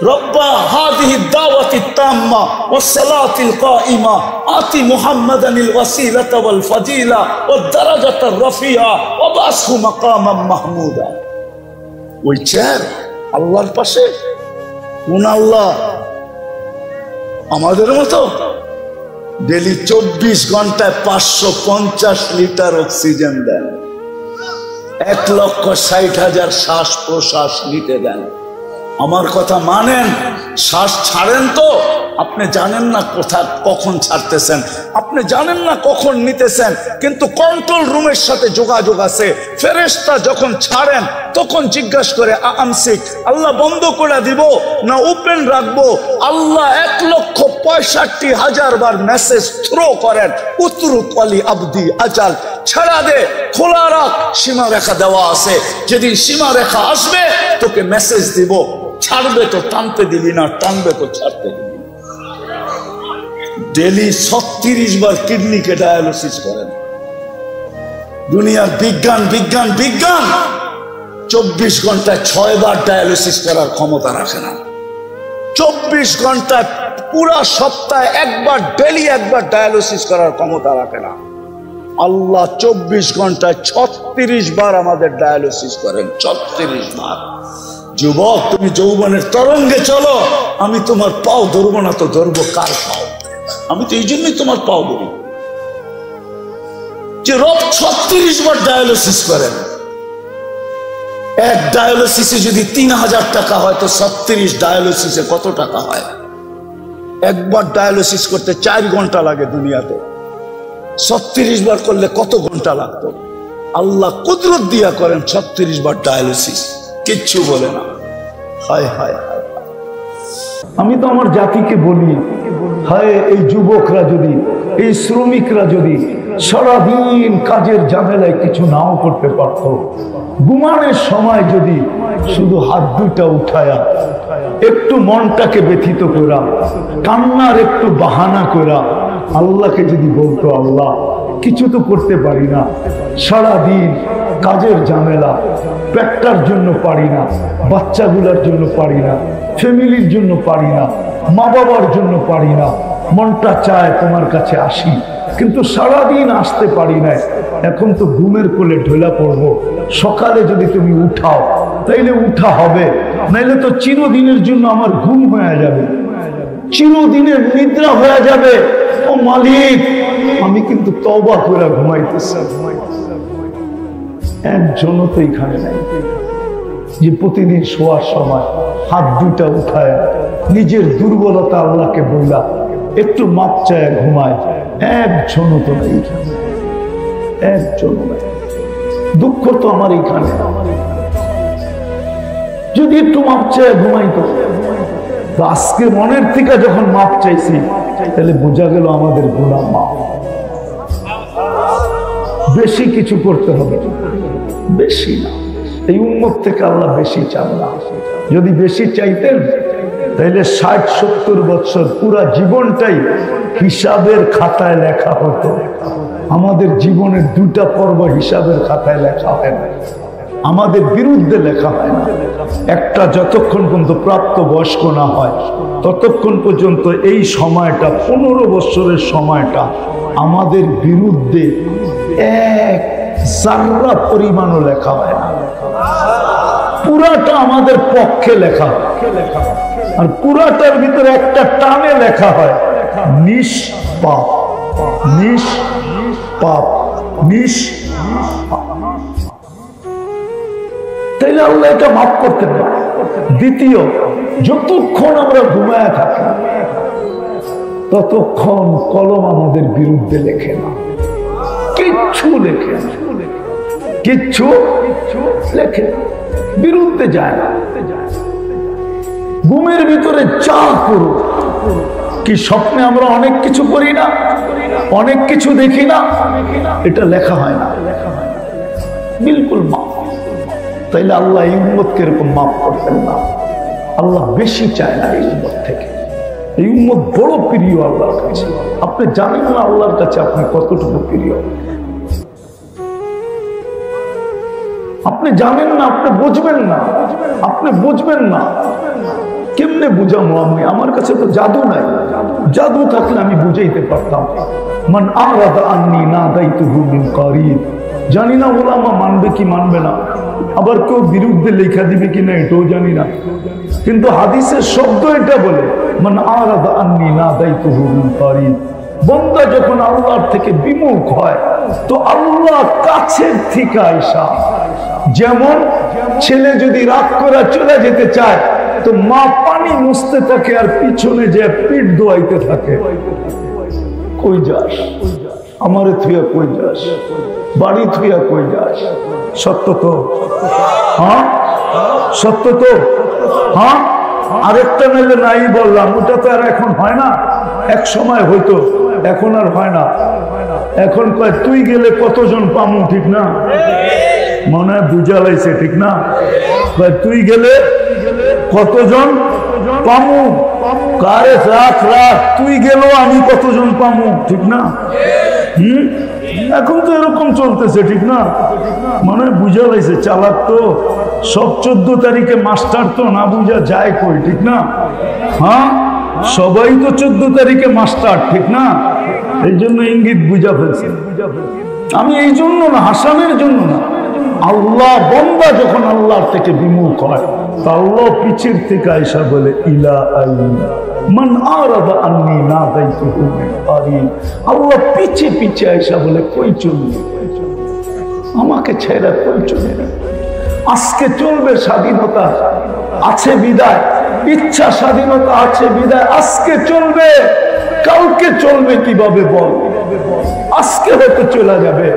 রব্বা হাযিহি দাওয়াতিত তাম্মা ওয়াস সালাতিল কাইমা আতি মুহাম্মাদানিল ওয়াসিলাতা ওয়াল ফাজিলা ওয়াদ দারাজাতার রাফিয়া ওয়া বাসহু মাকামান মাহমুদা। ওই চেয়ার আল্লাহর পাশে। কোন আল্লাহ? আমাদের মতো ডেলি 24 ঘন্টায় 550 লিটার অক্সিজেন দেন, 1,60,000 শ্বাস প্রশ্বাস নিতে দেন। আমার কথা মানেন, শ্বাস ছাড়েন তো। আপনি জানেন না কখন ছাড়তেছেন, আপনি জানেন না কখন নিতেছেন, কিন্তু কন্ট্রোল রুমের সাথে যোগাযোগ আছে। ফেরেশতা যখন ছাড়েন তখন জিজ্ঞাসা করে আমসিক, আল্লাহ বন্ধ করে দিব না ওপেন রাখবো? আল্লাহ 1,65,000 বার মেসেজ থ্রো করেন, উতরুক আলী আবদি আজাল, ছাড়া দে, খোলা রাখ, সীমা রেখা দেওয়া আছে। যেদিন সীমা রেখা আসবে তোকে মেসেজ দিব, ছাড়বে তো টানতে দিবি না, টানবে তো ছাড়তে দিবি। ডেলি 36 বার কিডনিকে ডায়ালিসিস করেন। দুনিয়ার বিজ্ঞান বিজ্ঞান বিজ্ঞান 24 ঘন্টায় 6 বার ডায়ালিসিস করার ক্ষমতা রাখে না। 24 ঘন্টায় পুরা সপ্তাহে একবার, ডেলি একবার ডায়ালিসিস করার ক্ষমতা রাখে না। আল্লাহ 24 ঘন্টায় 36 বার আমাদের ডায়ালিসিস করেন, 36 বার। যুবক, তুমি যৌবনের তরঙ্গে চলো, আমি তোমার পাও ধরবো না তো ধরবো কার পাও? আমি তো এই জন্যই তোমার পাও ধরি যে রব 36 বার ডায়ালিসিস করেন। এক ডায়ালিসিসে যদি 3000 টাকা হয় তো 36 ডায়ালিসিসে কত টাকা হয়? একবার ডায়ালিসিস করতে 4 ঘন্টা লাগে দুনিয়াতে, 36 বার করলে কত ঘন্টা লাগতো? আল্লাহ কুদরত দিয়া করেন 36 বার ডায়ালিসিস, কিচ্ছু বলে না। হায় হায় হায়, আমি তো আমার জাতিকে বলি, হায় এই যুবকরা যদি, এই শ্রমিকরা যদি সারাদিন কাজের ঝামেলায় কিছু নাও করতে পারত, ঘুমানোর সময় যদি শুধু হাত দুইটা উঠায়া একটু মনটাকে ব্যথিত করা, কান্নার একটু বাহানা করা আল্লাহকে যদি বলতো, আল্লাহ কিছু তো করতে পারি না, সারাদিন কাজের ঝামেলা, পেটটার জন্য পারি না, বাচ্চাগুলোর জন্য পারি না, ফ্যামিলির জন্য পারি না, মা বাবার জন্য পারি না, মনটা চায় তোমার কাছে আসি, কিন্তু সারাদিন আসতে পারি না। এখন তো ঘুমের কোলে ঢোলা পড়বো, সকালে যদি তুমি উঠাও তাইলে উঠা হবে, নাইলে তো চিরদিনের জন্য আমার ঘুম হয়ে যাবে, চিরদিনের নিদ্রা হয়ে যাবে। ও মালিক, আমি কিন্তু তওবা করে ঘুমাইতেছি। একজনও তো এখানে নাই যে প্রতিদিন শোয়ার সময় হাত দুইটা উঠায় নিজের দুর্বলতা আল্লাহকে বললা একটু মাপ চায় ঘুমায়। একজনও তো নাই, একজনও নাই। দুঃখ তো আমার এখানে, যদি একটু মাপ চায় ঘুমাইতো। আজকে মনের থেকে যখন মাপ চাইছি তাহলে বোঝা গেল আমাদের গুনাহ মাপ। বেশি কিছু করতে হবে, বেশি না। এই উম্মত থেকে আল্লাহ বেশি চান না। যদি বেশি চাইতেন তাহলে 60-70 বছর পুরা জীবনটাই হিসাবের খাতায় লেখা হতো। আমাদের জীবনের 2টা পর্ব হিসাবের খাতায় লেখা হয় না, আমাদের বিরুদ্ধে লেখা হয় না। একটা যতক্ষণ পর্যন্ত প্রাপ্ত বয়স্ক না হয় ততক্ষণ পর্যন্ত এই সময়টা, 15 বছরের সময়টা আমাদের বিরুদ্ধে এক জাররা পরিমাণও লেখা হয় না, পুরাটা আমাদের পক্ষে লেখা হয়। আর পুরাটার ভিতরে একটা টানে লেখা হয় নিষ্পাপ, নিষ্পাপ, নিষ্পাপ। তাইলে আল্লাহ এটা মাফ করতেন না। দ্বিতীয়, যতক্ষণ আমরা ঘুমায় থাকি ততক্ষণ কলম আমাদের বিরুদ্ধে লেখে না, কিচ্ছু লেখে না, কিচ্ছু লেখে না, বিরুদ্ধে যায় না। ঘুমের ভিতরে যা করো, কি স্বপ্নে আমরা অনেক কিছু করি না, অনেক কিছু দেখি না, এটা লেখা হয় না, বিলকুল মাফ। তাইলে আল্লাহ এই উম্মতকে এরকম মাফ করতেন না। আল্লাহ বেশি চায় না এই উম্মত থেকে। এই উম্মত বড় প্রিয় আল্লাহর কাছে। আপনি জানেন না আল্লাহর কাছে আপনি কতটুকু প্রিয়, আপনি জানেন না, আপনি বুঝবেন না, আপনি বুঝবেন না। কেমনে বুঝাবো আমি? আমার কাছে তো জাদু নাই, জাদু থাকলে আমি বুঝাইতে পারতাম। মান আরাদা আন্নি নাদাইতুহু মিন কারিব। জানি না ওলামা মানবে কি মানবে না, আবার কেউ বিরুদ্ধে লেখা দিবে কিনা এটাও জানি না, কিন্তু হাদিসের শব্দ এটা বলে মান আরাদা আন্নি নাদাইতুহু মিন কারিব। বান্দা যখন আল্লাহর থেকে বিমুখ হয় তো আল্লাহ কাছের থেকে আইসা, যেমন ছেলে যদি রাগ করে চলে যেতে চায় তো মা পানি মুছতে থাকে আর পিছনে যে পিঠ দোয়াইতে থাকে। কই যাস আমারে থুয়া, কই যাস বাড়ি থুয়া, কই যাস? সত্য তো? হ্যাঁ সত্য তো? হ্যাঁ আরেকটা মেলে নাই বললাম, ওটা তো আর এখন হয় না, এক সময় হইতো, এখন আর হয় না। এখন কয় তুই গেলে কতজন পামু, ঠিক না? মনে হয় বুঝা লাইছে, ঠিক না? তুই গেলে কতজন পামু, কারে রাখ রাখ, তুই গেলেও আমি কতজন পামু, ঠিক না? এখন তো এরকম চলতেছে, ঠিক না? মানে বুঝা লাইছে, চালাক তো সব 14 তারিখে মাস্টার তো না বুঝা যায় কই, ঠিক না? হ্যাঁ সবাই তো 14 তারিখে মাস্টার, ঠিক না? এই জন্য ইঙ্গিত বুঝা ফেলছে। আমি এই জন্য না, হাসানের জন্য না, আল্লাহ বান্দা যখন আল্লাহর থেকে বিমুখ হয় তা আল্লাহ পিছের থেকে আয়েশা বলে ইলা আইনা মান আরাদা আন্নি নাদাইতুহু মিন আরিন। আল্লাহ পিছে পিছে আয়েশা বলে কই চলবে, আমাকে ছেড়ে কই চলবে? আজকে চলবে স্বাধীনতা আছে বিদায়, ইচ্ছা স্বাধীনতা আছে বিদায়, আজকে চলবে, কালকে চলবে কিভাবে বল? আজকে হয়তো চলে যাবে,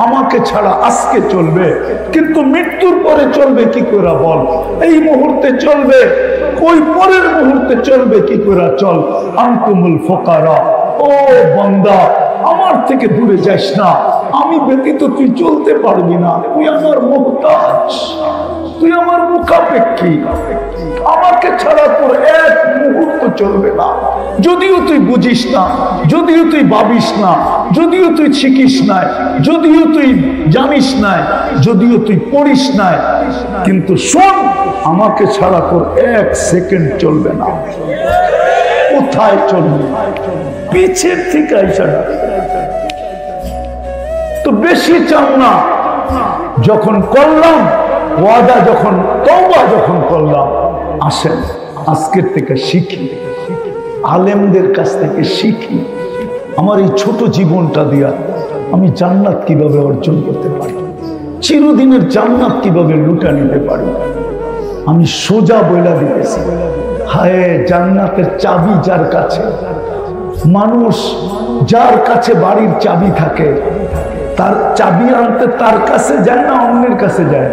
আমাকে ছাড়া আজকে চলবে, কিন্তু মৃত্যুর পরে চলবে কি করে বল? এই মুহূর্তে চলবে, ওই পরের মুহূর্তে চলবে কি করে? চল আনতুমুল ফুকারা, ও বান্দা আমার থেকে দূরে যাস না, আমি ব্যতীত তুই চলতে পারবি না, তুই আমার মুহতাজ, তুই আমার মুখাপেক্ষী, আমাকে ছাড়া তোর এক মুহূর্ত চলবে না। যদিও তুই বুঝিস না, যদিও তুই ভাবিস না, যদিও তুই শিখিস নাই, যদিও তুই জানিস নাই, যদিও তুই পড়িস নাই, কিন্তু শোন, আমাকে ছাড়া তোর এক সেকেন্ড চলবে না। কোথায় চলবে? পিছের থেকে আইসা তো বেশি চান না। যখন করলাম ওয়াদা, যখন তওবা যখন করলাম, আসেন আজকের থেকে শিখি, আলেমদের কাছ থেকে শিখি, আমার এই ছোট জীবনটা দিয়া আমি জান্নাত কিভাবে অর্জন করতে পারি, চিরদিনের জান্নাত কিভাবে লুটা নিতে পারি। আমি সোজা বইলা দিতেছি, হায় জান্নাতের চাবি যার কাছে, মানুষ যার কাছে বাড়ির চাবি থাকে, তার চাবি আনতে তার কাছে যায় না, অন্যের কাছে যায়?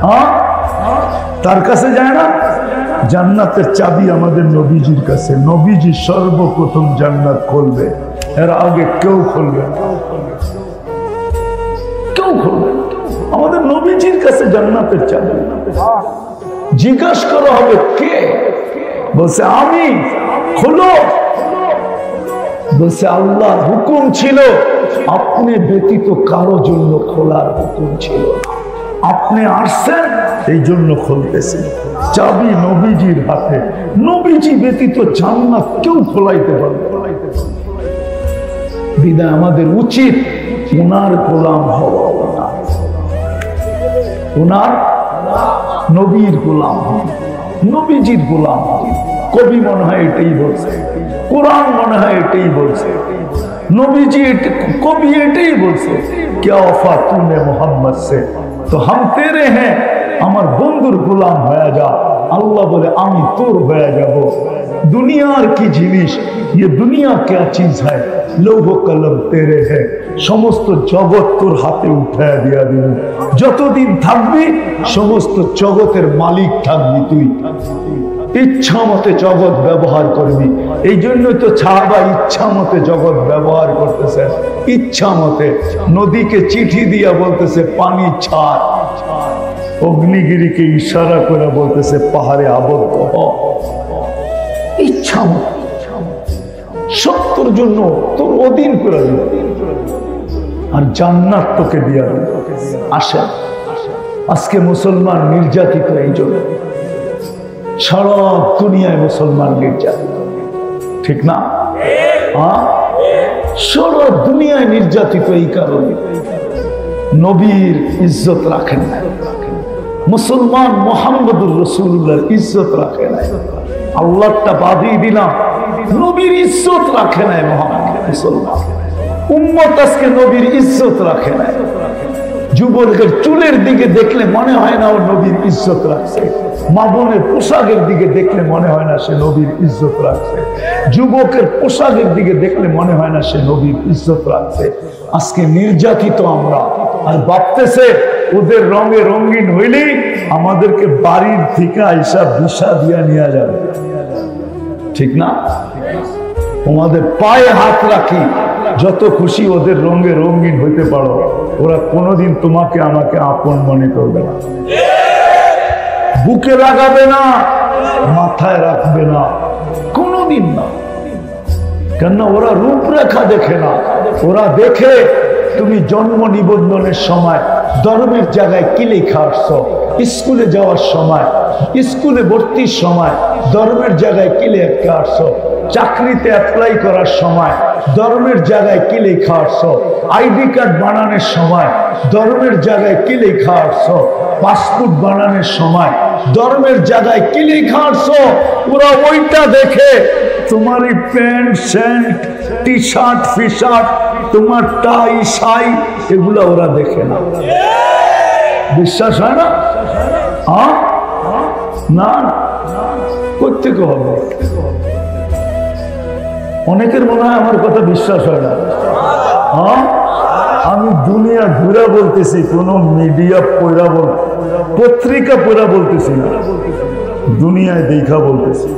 হ্যাঁ তার কাছে যায় না। জান্নাতের চাবি আমাদের নবীজির কাছে, নবীজি সর্বপ্রথম জান্নাত খুলবে, এর আগে কেউ খুলবে না, কেউ খুলবে না। আমাদের নবীজির কাছে জান্নাতের চাবি। জিজ্ঞাসা করা হবে কে? বলছে আমি। খুলো, বলছে আল্লাহর হুকুম ছিল, আপনি ব্যতীত কারো জন্য খোলার হুকুম ছিল না, আপনি আসছেন এই জন্য খুলতেছে। চাবি নবীজির হাতে, নবীজি ব্যতীত জান্নাত কেউ খোলাইতে পারবে বিদায় আমাদের উচিত ওনার গোলাম হওয়া, ওনার নবীর গোলাম হওয়া, নবীজির গোলাম হওয়া। কবি মনে হয় এটাই বলছে, কোরআন মনে হয় এটাই বলছে, নবীজি কবি এটাই বলছে, क्या वफा तूने मोहम्मद से तो हम तेरे हैं, আমার বন্ধুর গোলাম হয়ে যা। আল্লাহ বলে আমি তোর হয়ে যাব। দুনিয়ার কি জিনিস, ये दुनिया क्या चीज है, লৌহ কলম তেরে হ্যাঁ, সমস্ত জগৎ তোর হাতে উঠায় দিয়া দিল। যতদিন থাকবি সমস্ত জগতের মালিক থাকবি তুই, ইচ্ছা মতে জগৎ ব্যবহার করবি। এই জন্যই তো সাহাবা ইচ্ছা মতে জগৎ ব্যবহার করতেছে, ইচ্ছা মতে। নদীকে চিঠি দিয়া বলতেছে পানি ছাড়, অগ্নিগিরিকে ইশারা করে বলতেছে পাহাড়ে আবদ্ধ হ, ইচ্ছা মতে সত্যর জন্য তোর অধীন করে দিল, আর জান্নাত তোকে দিয়া দিল। আসে আজকে মুসলমান নির্যাতিত, এই জন্য সারা দুনিয়ায় মুসলমান নির্যাতিত, ঠিক না? সারা দুনিয়ায় নির্যাতিত এই কারণে নবীর ইজ্জত রাখেন না, মুসলমান মুহাম্মদুর রাসূলুল্লাহর ইজ্জত রাখে না। আল্লাহটা বাদই দিলাম, নবীর ইজ্জত রাখে নাই মুহাম্মদ। মুসলমান উম্মত আজকে নবীর ইজ্জত রাখে নাই। যুবকের চুলের দিকে দেখলে মনে হয় না ও নবীর ইজ্জত রাখছে, মা বোনের পোশাকের দিকে দেখলে মনে হয় না সে নবীর ইজ্জত রাখছে, যুবকের পোশাকের দিকে দেখলে মনে হয় না সে নবীর ইজ্জত রাখছে। আজকে নির্যাতিত আমরা, আর ভাবতেছে ওদের রঙে রঙিন হইলেই আমাদেরকে বাড়ির থেকে আইসা বিষা দিয়া নিয়ে যাবে। ঠিক না? তোমাদের পায়ে হাত রাখি, যত খুশি ওদের রঙে রঙিন হইতে পারো, ওরা কোনোদিন তোমাকে আমাকে আপন মনে করবে না, বুকে লাগাবে না, মাথায় রাখবে না, কোনোদিন না। কেননা ওরা রূপরেখা দেখে না, ওরা দেখে তুমি জন্ম নিবন্ধনের সময় ধর্মের জায়গায় কি লেখা আসছো, স্কুলে যাওয়ার সময়, স্কুলে ভর্তির সময় ধর্মের জায়গায় কি লেখা আসছো, চাকরিতে অ্যাপ্লাই করার সময় ধর্মের জায়গায় কি লেখা আসছো, আইডি কার্ড বানানোর সময় ধর্মের জায়গায় কি লেখা আসছো, পাসপোর্ট বানানোর সময় ধর্মের জায়গায় কি লেখা আসছো। ওরা ওইটা দেখে তোমার এই প্যান্ট শার্ট টি শার্ট ফি শার্ট, তোমার টাই শাই, এগুলা ওরা দেখে না। বিশ্বাস হয় না? না না, কোত্থেকে হবে? অনেকের মনে হয় আমার কথা বিশ্বাস হয় না। আমি দুনিয়া ঘুরে বলতেছি, কোন মিডিয়া পড়া বল, পত্রিকা পড়া বলতেছি না, দুনিয়ায় দেখা বলতেছি।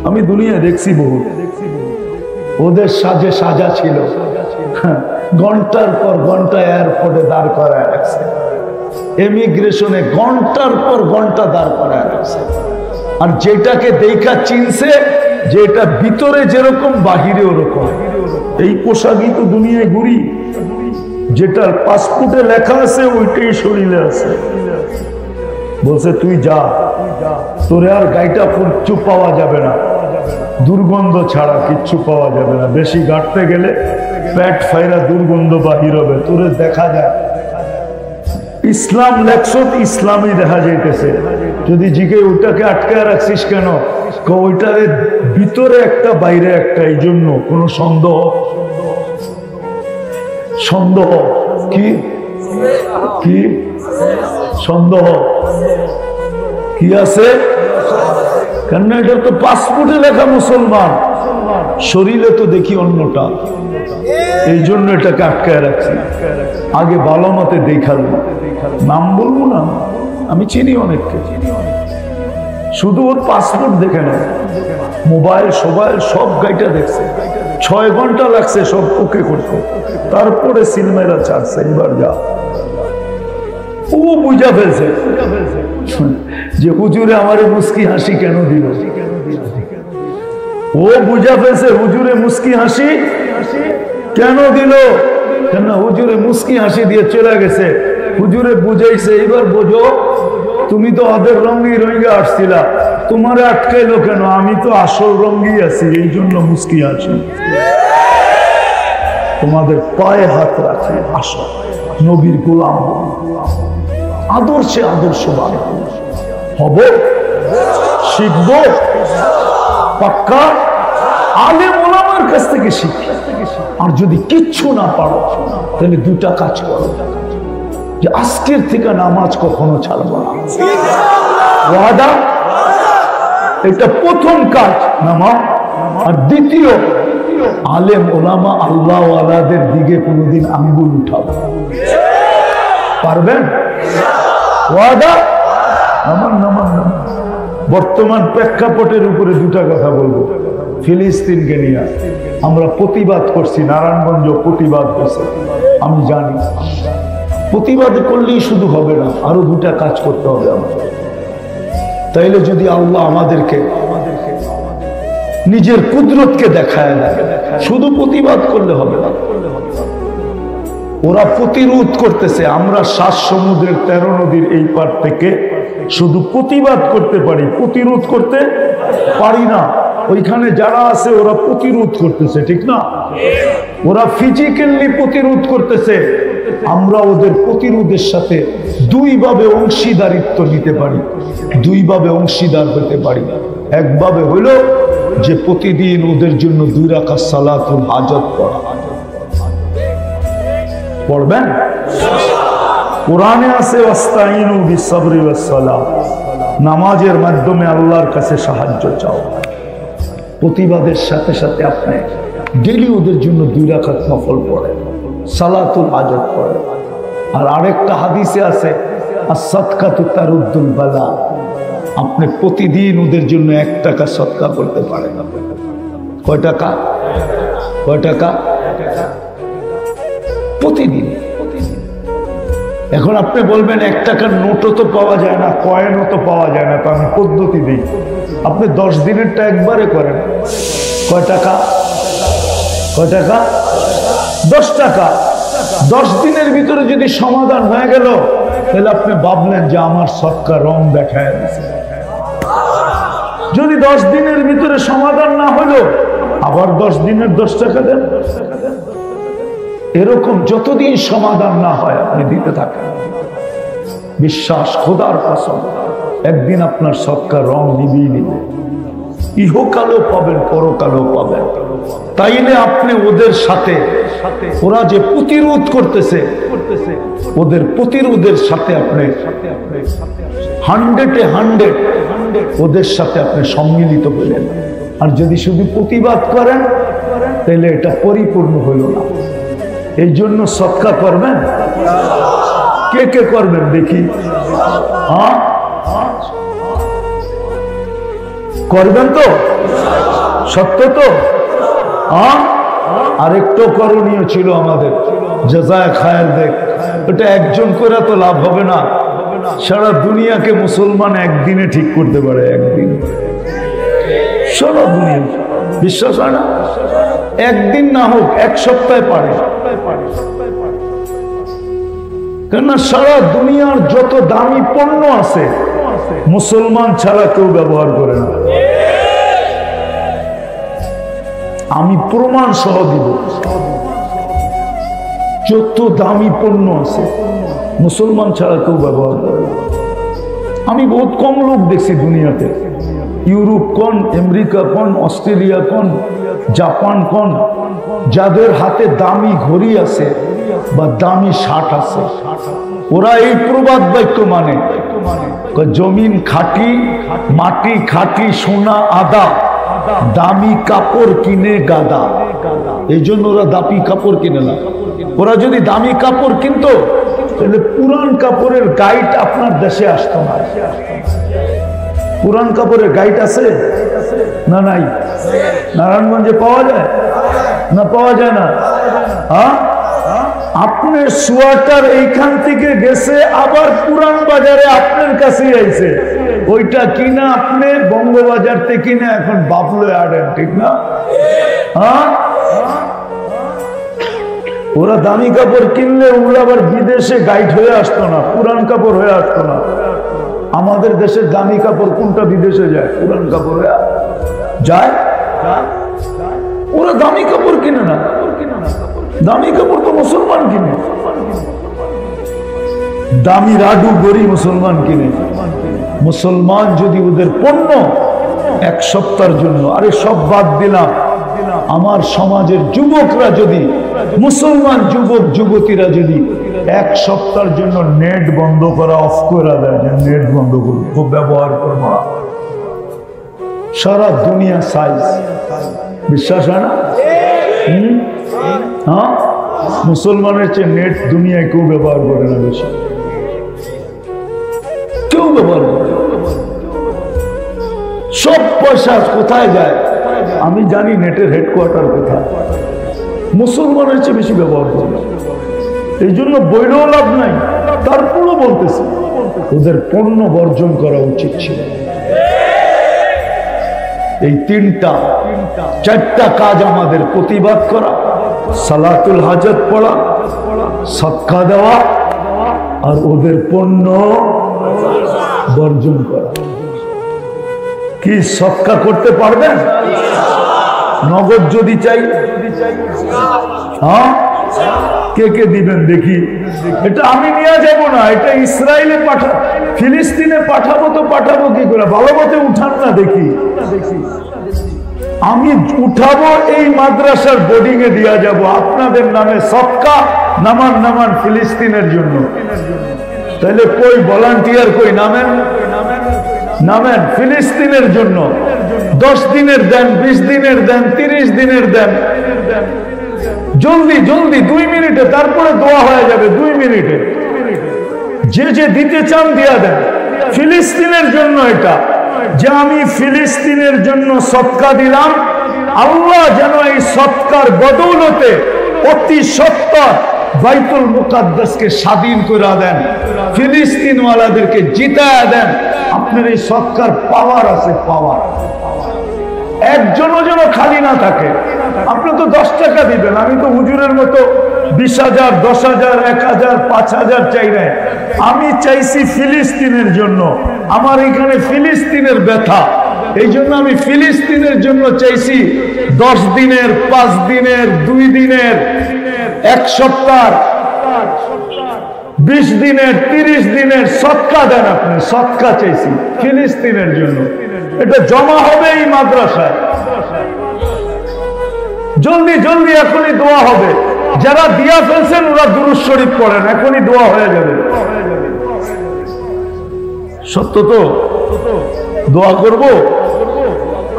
আমি দুনিয়ায় দেখছি বহু, ওদের সাজে সাজা ছিল, ঘন্টার পর ঘন্টা এয়ারপোর্টে দাঁড় করায় রাখছে, এমিগ্রেশনে ঘন্টার পর ঘন্টা দাঁড় করায় রাখছে। আর যেটাকে দেখা চিনছে, যেটা ভিতরে যেরকম বাহিরে ওরকম। এই পোশাকই তো দুনিয়ায় ঘুরি, যেটার পাসপোর্টে লেখা আছে ওইটাই শরীরে আছে। বলছে তুই যা, তোরে আর গাইটা কিচ্ছু পাওয়া যাবে না, দুর্গন্ধ ছাড়া কিচ্ছু পাওয়া যাবে না, বেশি গাঁটতে গেলে পেট ফাইরা দুর্গন্ধ বাহির হবে, তোরে দেখা যায়। ইসলাম লেখছত, ইসলামই দেখা যাইতেছে। যদি জিগে ওইটাকে আটকে রাখছিস কেন, ওইটার ভিতরে একটা বাইরে একটা, এই জন্য কোন সন্দেহ সন্দেহ কি কি সন্দেহ কি আছে? কেন এটা তো পাসপোর্টে লেখা মুসলমান, শরীরে তো দেখি অন্যটা, এই জন্য এটাকে আটকায় রাখছি। আগে ভালো মতে দেখাল, নাম বলবো না, আমি চিনি অনেককে, শুধু ওর পাসপোর্ট দেখে না, মোবাইল সোবাইল সব গাইটা দেখছে, 6 ঘন্টা লাগছে সব ওকে করতে, তারপরে সিলমেরা ছাড়ছে। এবার যা, ও বুঝা ফেলছে যে হুজুরে আমারে মুস্কি হাসি কেন দিল, ও বুঝা ফেলছে হুজুরে মুস্কি হাসি কেন দিল, কেন হুজুরে মুস্কি হাসি দিয়ে চলে গেছে, হুজুরে বুঝাইছে এবার বোঝো, তুমি তো ওদের রঙই রঙে আসছিলা, তোমারে আটকাইলো কেন, আমি তো আসল রঙই আছি, এই জন্য মুস্কি হাসি। তোমাদের পায়ে হাত রাখে, আসো নবীর গোলাম আদর্শে আদর্শবান হব, শিখব, পাক্কা আলেম ওলামার কাছ থেকে শিখি। আর যদি কিচ্ছু না পারো, তাহলে 2টা কাজ করো, যে আজকের থেকে নামাজ কখনো ছাড়বো না, ওয়াদা। এটা প্রথম কাজ নামাজ। আর দ্বিতীয়, আলেম ওলামা আল্লাহ ওয়ালাদের দিকে কোনোদিন আঙ্গুল উঠাবো, পারবেন? ওয়াদা। আমার নামান নামান। বর্তমান প্রেক্ষাপটের উপরে 2টা কথা বলবো। ফিলিস্তিনকে নিয়ে আমরা প্রতিবাদ করছি, নারায়ণগঞ্জ প্রতিবাদ করছে, আমি জানি। প্রতিবাদ করলেই শুধু হবে না, আরো 2টা কাজ করতে হবে আমাদের। তাইলে যদি আল্লাহ আমাদেরকে নিজের কুদরতকে দেখায় না, শুধু প্রতিবাদ করলে হবে না। ওরা প্রতিরোধ করতেছে, আমরা 7 সমুদ্রের 13 নদীর এই পার থেকে শুধু প্রতিবাদ করতে পারি, প্রতিরোধ করতে পারি না। ওইখানে যারা আছে ওরা প্রতিরোধ করতেছে, ঠিক না? ওরা ফিজিক্যালি প্রতিরোধ করতেছে, আমরা ওদের প্রতিরোধের সাথে 2 ভাবে অংশীদারিত্ব নিতে পারি, 2 ভাবে অংশীদার হতে পারি। একভাবে হইল যে প্রতিদিন ওদের জন্য 2 রাকাত সালাতুল হাজত পড়া। পড়বেন? কোরআনে আছে ওয়াস্তাইনু বিসসবরি ওয়াসসালাহ, নামাজের মাধ্যমে আল্লাহর কাছে সাহায্য চাও। প্রতিবাদের সাথে সাথে আপনি ডেলি ওদের জন্য 2 রাকাত নফল পড়েন, সালাতুল হাজত পড়েন। আর আরেকটা হাদিসে আছে as-সাদকাতু তারুদ্দুল বালা, আপনি প্রতিদিন ওদের জন্য 1 টাকা সদকা করতে পারেন। কয় টাকা? কয় টাকা? প্রতিদিন। এখন আপনি বলবেন 1 টাকার নোটও তো পাওয়া যায় না, কয়েনও তো পাওয়া যায় না, তো আমি পদ্ধতি দিই। আপনি 10 দিনেরটা একবারে করেন। কয় টাকা? কয় টাকা? 10 টাকা। 10 দিনের ভিতরে যদি সমাধান হয়ে গেল, তাহলে আপনি ভাবলেন যে আমার সদকা রং দেখায় দিয়েছে। যদি 10 দিনের ভিতরে সমাধান না হলো, আবার 10 দিনের 10 টাকা দেন। এরকম যতদিন সমাধান না হয় আপনি দিতে থাকেন। বিশ্বাস, খোদার কসম, একদিন আপনার সদকা রং নিবেই নিবে। ইহকালও পাবেন, পরকালও পাবেন। তাইলে আপনি ওদের সাথে, ওরা যে প্রতিরোধ করতেছে, ওদের প্রতিরোধের সাথে আপনি 100-এ 100 ওদের সাথে আপনি সম্মিলিত হলেন। আর যদি শুধু প্রতিবাদ করেন, তাহলে এটা পরিপূর্ণ হইল না। এই জন্য সদকা করবেন। কে কে করবেন দেখি? হ্যাঁ, করবেন তো? সত্য তো? হ্যাঁ। আরেকটু করণীয় ছিল আমাদের, জাযায়ে খায়ের দেখ। এটা একজন করে তো লাভ হবে না, সারা দুনিয়াকে মুসলমান একদিনে ঠিক করতে পারে। একদিন সারা দুনিয়া, বিশ্বাস হয় না? একদিন না হোক 1 সপ্তাহে পারে। কেননা সারা দুনিয়ার যত দামি পণ্য আছে, মুসলমান ছাড়া কেউ ব্যবহার করে না। আমি প্রমাণ সহ দিব। যত দামি পণ্য আছে, মুসলমান ছাড়া কেউ ব্যবহার করে না। আমি বহুত কম লোক দেখছি দুনিয়াতে, ইউরোপ কোন, আমেরিকা কোন, অস্ট্রেলিয়া কোন, জাপান কোন, যাদের হাতে দামি ঘড়ি আছে বা দামি শার্ট আছে, ওরা এই প্রবাদ বাক্য মানে, জমিন খাঁটি, মাটি খাঁটি, সোনা আদা, দামি কাপড় কিনে গাদা। এই জন্য ওরা দামি কাপড় কিনে না। ওরা যদি দামি কাপড় কিনতো, তাহলে পুরান কাপড়ের গাইড আপনার দেশে আসতো না। পুরান কাপড়ের গাইড আছে না? নাই। নারায়ণগঞ্জে পাওয়া যায় না? পাওয়া যায় না। হ্যাঁ, আপনার সোয়াটার এইখান থেকে গেছে, আবার পুরান বাজারে আপনার কাছে আইছে। ওইটা কিনা আপনি বঙ্গবাজার থেকে কিনা এখন বাবলে আনেন, ঠিক না? হ্যাঁ, ওরা দামি কাপড় কিনলে ওরা আবার বিদেশে গাইড হয়ে আসতো না, পুরান কাপড় হয়ে আসতো না। আমাদের দেশের দামি কাপড় কোনটা বিদেশে যায়? পুরান কাপড় যায়। ওরা দামি কাপড় কিনে না, দামি কাপড় তো মুসলমান কিনে। দামি রাডু গড়ি মুসলমান কিনে। মুসলমান যদি ওদের পণ্য 1 সপ্তাহের জন্য, আরে সব বাদ দিলাম, আমার সমাজের যুবকরা যদি, মুসলমান যুবক যুবতীরা যদি 1 সপ্তাহের জন্য নেট বন্ধ করা, অফ করে দেয়, যে নেট বন্ধ করবো, ব্যবহার করবো না, সারা দুনিয়া সাইজ। বিশ্বাস হয় না? হ্যাঁ, মুসলমানের চেয়ে নেট দুনিয়ায় কেউ ব্যবহার করে না, বেশি কেউ ব্যবহার করে। সব পয়সা কোথায় যায় আমি জানি, নেটের হেডকোয়ার্টার কোথায়। মুসলমানের চেয়ে বেশি ব্যবহার করে। এই জন্য বইলেও লাভ নাই, তারপরও বলতেছি ওদের পণ্য বর্জন করা উচিত ছিল। এই 4টা কাজ আমাদের: প্রতিবাদ করা, সালাতুল হাজত পড়া, সদকা দেওয়া, আর ওদের পণ্য বর্জন করা। কি সদকা করতে পারবেন? নগদ যদি চাই, হ্যাঁ, কে কে দিবেন দেখি? এটা আমি নিয়ে যাব না, এটা ইসরায়েলে ফিলিস্তিনে পাঠাবো। তো পাঠাবো কি করে? ভালো মতে উঠান না দেখি। আমি উঠাবো, এই মাদ্রাসার বোর্ডিং এ দিয়া যাব, আপনাদের নামে সদকা নামান নামান ফিলিস্তিনের জন্য। তাহলে কই ভলান্টিয়ার কই? নামেন নামেন ফিলিস্তিনের জন্য। 10 দিনের দেন, 20 দিনের দেন, 30 দিনের দেন, জলদি জলদি 2 মিনিটে, তারপরে দোয়া হয়ে যাবে 2 মিনিটে। যে যে দিতে চান দিয়া দেন ফিলিস্তিনের জন্য। এটা যে আমি ফিলিস্তিনের জন্য সদকা দিলাম, আল্লাহ যেন এই সদকার বদৌলতে অতি সত্তর বাইতুল মুকাদ্দাসকে স্বাধীন করে দেন, ফিলিস্তিনওয়ালাদেরকে জিতায়া দেন। আপনার এই সদকার পাওয়ার আছে, পাওয়ার। একজনও যেন খালি না থাকে। আপনি তো 10 টাকা দিবেন, আমি তো হুজুরের মতো 20,000, 10,000, 1,000, 5,000 চাই নাই। আমি চাইছি ফিলিস্তিনের জন্য। আমার এখানে ফিলিস্তিনের ব্যথা, এই জন্য আমি ফিলিস্তিনের জন্য চাইছি 10 দিনের, 5 দিনের, 2 দিনের, 1 সপ্তাহ, 20 দিনের, 30 দিনের সদকা দেন। আপনি সদকা চাইছি ফিলিস্তিনের জন্য। এটা জমা হবে এই মাদ্রাসায়। জলদি জলদি এখনই দোয়া হবে। যারা দিয়া ফেলছেন ওরা দুরূদ শরীফ পড়েন, এখনই দোয়া হয়ে যাবে। সত্য তো? দোয়া করব?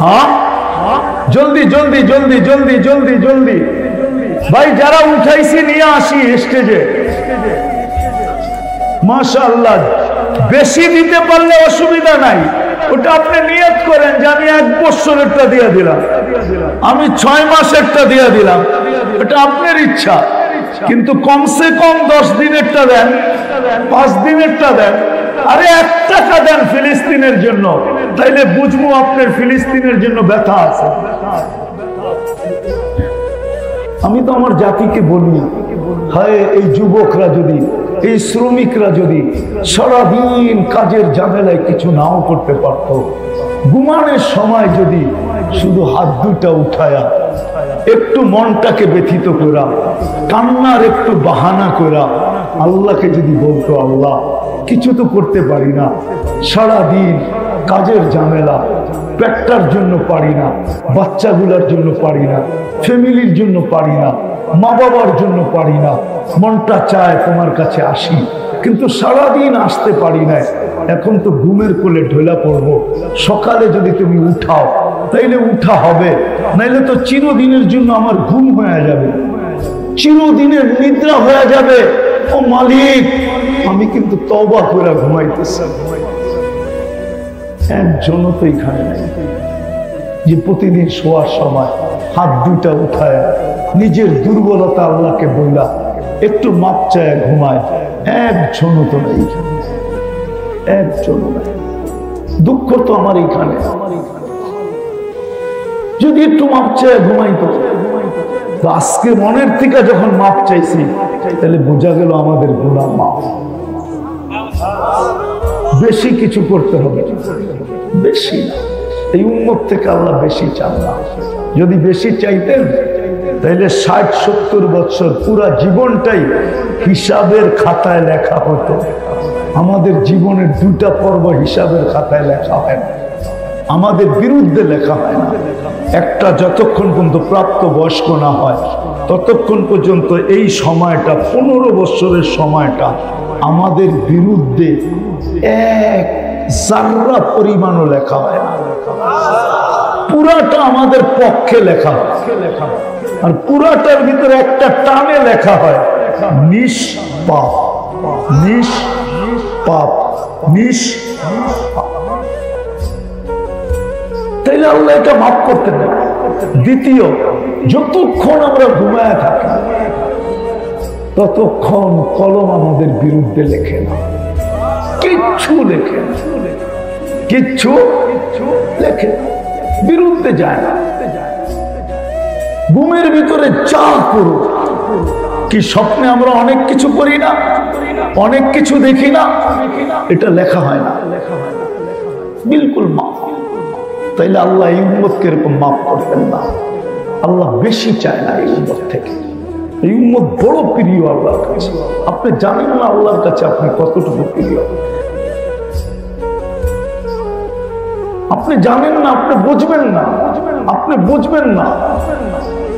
হ্যাঁ, জলদি জলদি জলদি জলদি জলদি জলদি। ভাই যারা উঠাইছি নিয়ে আসি স্টেজে। মাশাআল্লাহ, বেশি দিতে পারলে অসুবিধা নাই। ওটা আপনি নিয়ত করেন যে আমি 1 বছরেরটা দিয়ে দিলাম, আমি 6 মাসেরটা দিয়ে দিলাম, এটা আপনার ইচ্ছা। কিন্তু কমসে কম 10 দিনেরটা দেন, 5 দিনেরটা দেন। আরে 1 টাকা দেন ফিলিস্তিনের জন্য, তাইলে বুঝবো আপনার ফিলিস্তিনের জন্য ব্যথা আছে। আমি তো আমার জাতিকে বলি, হায় এই যুবকরা যদি, এই শ্রমিকরা যদি সারাদিন কাজের ঝামেলায় কিছু নাও করতে পারত, ঘুমানোর সময় যদি শুধু হাত দুটা উঠায়া একটু মনটাকে ব্যথিত করা, কান্নার একটু বাহানা করা আল্লাহকে যদি বলতো, আল্লাহ কিছু তো করতে পারি না, সারাদিন কাজের ঝামেলা, পেটটার জন্য পারি না, বাচ্চাগুলোর জন্য পারি না, ফ্যামিলির জন্য পারি না, মা বাবার জন্য পারি না, মনটা চায় তোমার কাছে আসি, কিন্তু সারাদিন আসতে পারি না। এখন তো ঘুমের কোলে ঢোলা পড়বো, সকালে যদি তুমি উঠাও তাইলে উঠা হবে, নাইলে তো চিরদিনের জন্য আমার ঘুম হয়ে যাবে, চিরদিনের নিদ্রা হয়ে যাবে। ও মালিক, আমি কিন্তু তওবা করে ঘুমাইতেছি। একজনও তো এখানে নাই যে প্রতিদিন শোয়ার সময় হাত দুটা উঠায় নিজের দুর্বলতা আল্লাহকে বইলা একটু মাপ চায় ঘুমায়। একজনও তো নাই, একজনও নাই। দুঃখ তো আমার এখানে। যদি একটু মাপ চায় ঘুমাইতো, আজকে মনের থেকে যখন মাপ চাইছি তাহলে বোঝা গেল আমাদের গুনাহ মাপ। বেশি কিছু করতে হবে, বেশি না। এই উম্মত থেকে আল্লাহ বেশি চান না। যদি বেশি চাইতেন তাহলে 60-70 বছর পুরা জীবনটাই হিসাবের খাতায় লেখা হতো। আমাদের জীবনের 2টা পর্ব হিসাবের খাতায় লেখা হয় না, আমাদের বিরুদ্ধে লেখা হয় না। একটা যতক্ষণ পর্যন্ত প্রাপ্ত বয়স্ক না হয় ততক্ষণ পর্যন্ত এই সময়টা, 15 বছরের সময়টা আমাদের বিরুদ্ধে 1 জাররা পরিমাণও লেখা হয় না। পুরাটা আমাদের পক্ষে লেখা হয়, আর পুরাটার ভিতরে একটা টানে লেখা হয় নিষ্পাপ, নিষ্পাপ, নিষ্পাপ। তাইলে আল্লাহ এটা মাফ করতে দেন। দ্বিতীয়, যতক্ষণ আমরা ঘুমায় থাকি ততক্ষণ কলম আমাদের বিরুদ্ধে লেখে না, কিচ্ছু লেখে না, কিচ্ছু লেখে না, বিরুদ্ধে যায় না। ঘুমের ভিতরে যা করো, কি স্বপ্নে আমরা অনেক কিছু করি না, অনেক কিছু দেখি না, এটা লেখা হয় না, বিলকুল মাফ। তাইলে আল্লাহ এই উম্মতকে এরকম মাফ করতেন না। আল্লাহ বেশি চায় না এই উম্মত থেকে। এই উম্মত বড় প্রিয় আল্লাহর কাছে। আপনি জানেন না আল্লাহর কাছে আপনি কতটুকু প্রিয়, আপনি জানেন না, আপনি বুঝবেন না, আপনি বুঝবেন না।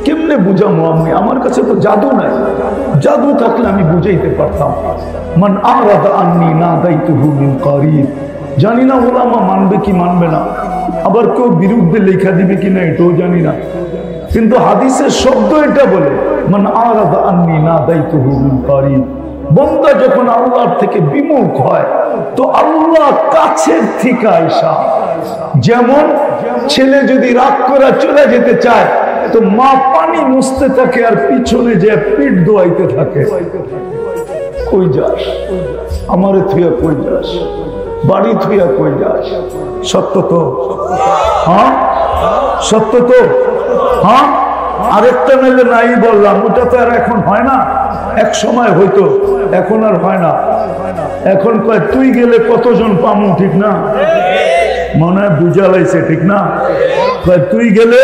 কেমনে বুঝামো আমি? আমার কাছে তো জাদু নাই। জাদু থাকলে আমি বুঝাইতে পারতাম। মান আরাদা আন্নি নাদাইতুহু মিন কারিব। জানি না ওলামা মানবে কি মানবে না, আবার কেউ বিরুদ্ধে লেখা দিবে কিনা এটাও জানি না, কিন্তু হাদিসের শব্দ এটা বলে মান আরাদা আন্নি নাদাইতুহু মিন কারিব। বান্দা যখন আল্লাহর থেকে বিমুখ হয় তো আল্লাহ কাছের থেকে আইসা, যেমন ছেলে যদি রাগ করে চলে যেতে চায় তো মা পানি মুছতে থাকে আর পিছনে যে পিঠ ধোয়াইতে থাকে। কই যাস আমারে থুয়া, কই যাস বাড়ি থুয়া, কই যাস? সত্য তো? হ্যাঁ সত্য তো? হ্যাঁ আরেকটা মেলে নাই বললাম, ওটা তো আর এখন হয় না, এক সময় হইতো, এখন আর হয় না। এখন কয় তুই গেলে কতজন পামু, ঠিক না? মনে হয় বুঝা লাইছে, ঠিক না? কয় তুই গেলে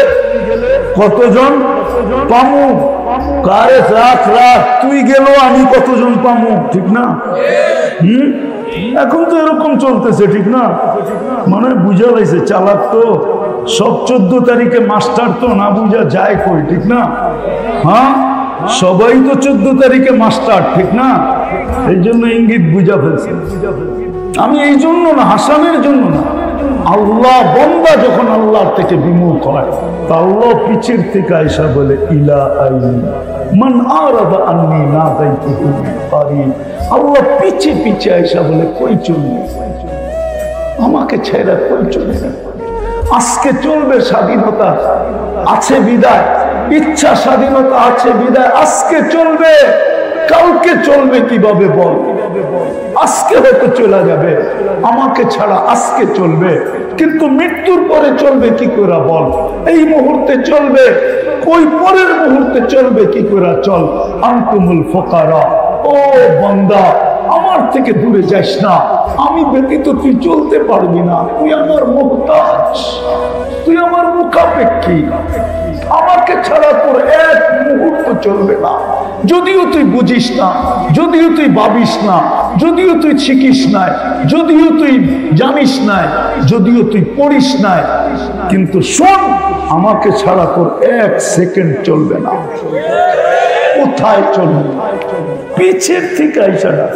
কতজন পামু, কারে রাখ রাখ, তুই গেলেও আমি কতজন পামু, ঠিক না? এখন তো এরকম চলতেছে, ঠিক না? মানে বুঝা লাইছে, চালাক তো সব 14 তারিখে মাস্টার তো না বুঝা যায় কই, ঠিক না? হ্যাঁ সবাই তো 14 তারিখে মাস্টার, ঠিক না? এই জন্য ইঙ্গিত বুঝা ফেলছে। আমি এই জন্য না, হাসানের জন্য না, আল্লাহ বান্দা যখন আল্লাহর থেকে বিমুখ হয় তা আল্লাহ পিছের থেকে আইসা বলে ইলা আইনি মান আরাদা আন্নি নাদাইতুহু মিন কারিব। আল্লাহ পিছে পিছে আইসা বলে কই চলবি, আমাকে ছেড়ে কই চলবি? আজকে চলবে স্বাধীনতা আছে বিদায়, ইচ্ছা স্বাধীনতা আছে বিদায়, আজকে চলবে, কালকে চলবে কিভাবে বল? আজকে হয়তো চলে যাবে, আমাকে ছাড়া আজকে চলবে, কিন্তু মৃত্যুর পরে চলবে কি করে বল? এই মুহূর্তে চলবে, ওই পরের মুহূর্তে চলবে কি করে? চল আনতুমুল ফুকারা, ও বান্দা আমার থেকে দূরে যাস না, আমি ব্যতীত তুই চলতে পারবি না, তুই আমার মুহতাজ, তুই আমার মুখাপেক্ষী, আমাকে ছাড়া তোর এক মুহূর্ত চলবে না। যদিও তুই বুঝিস না, যদিও তুই ভাবিস না, যদিও তুই শিখিস নাই, যদিও তুই জানিস নাই, যদিও তুই পড়িস নাই, কিন্তু শোন, আমাকে ছাড়া তোর এক সেকেন্ড চলবে না। কোথায় চলবে? পিছের থেকে আইসাটা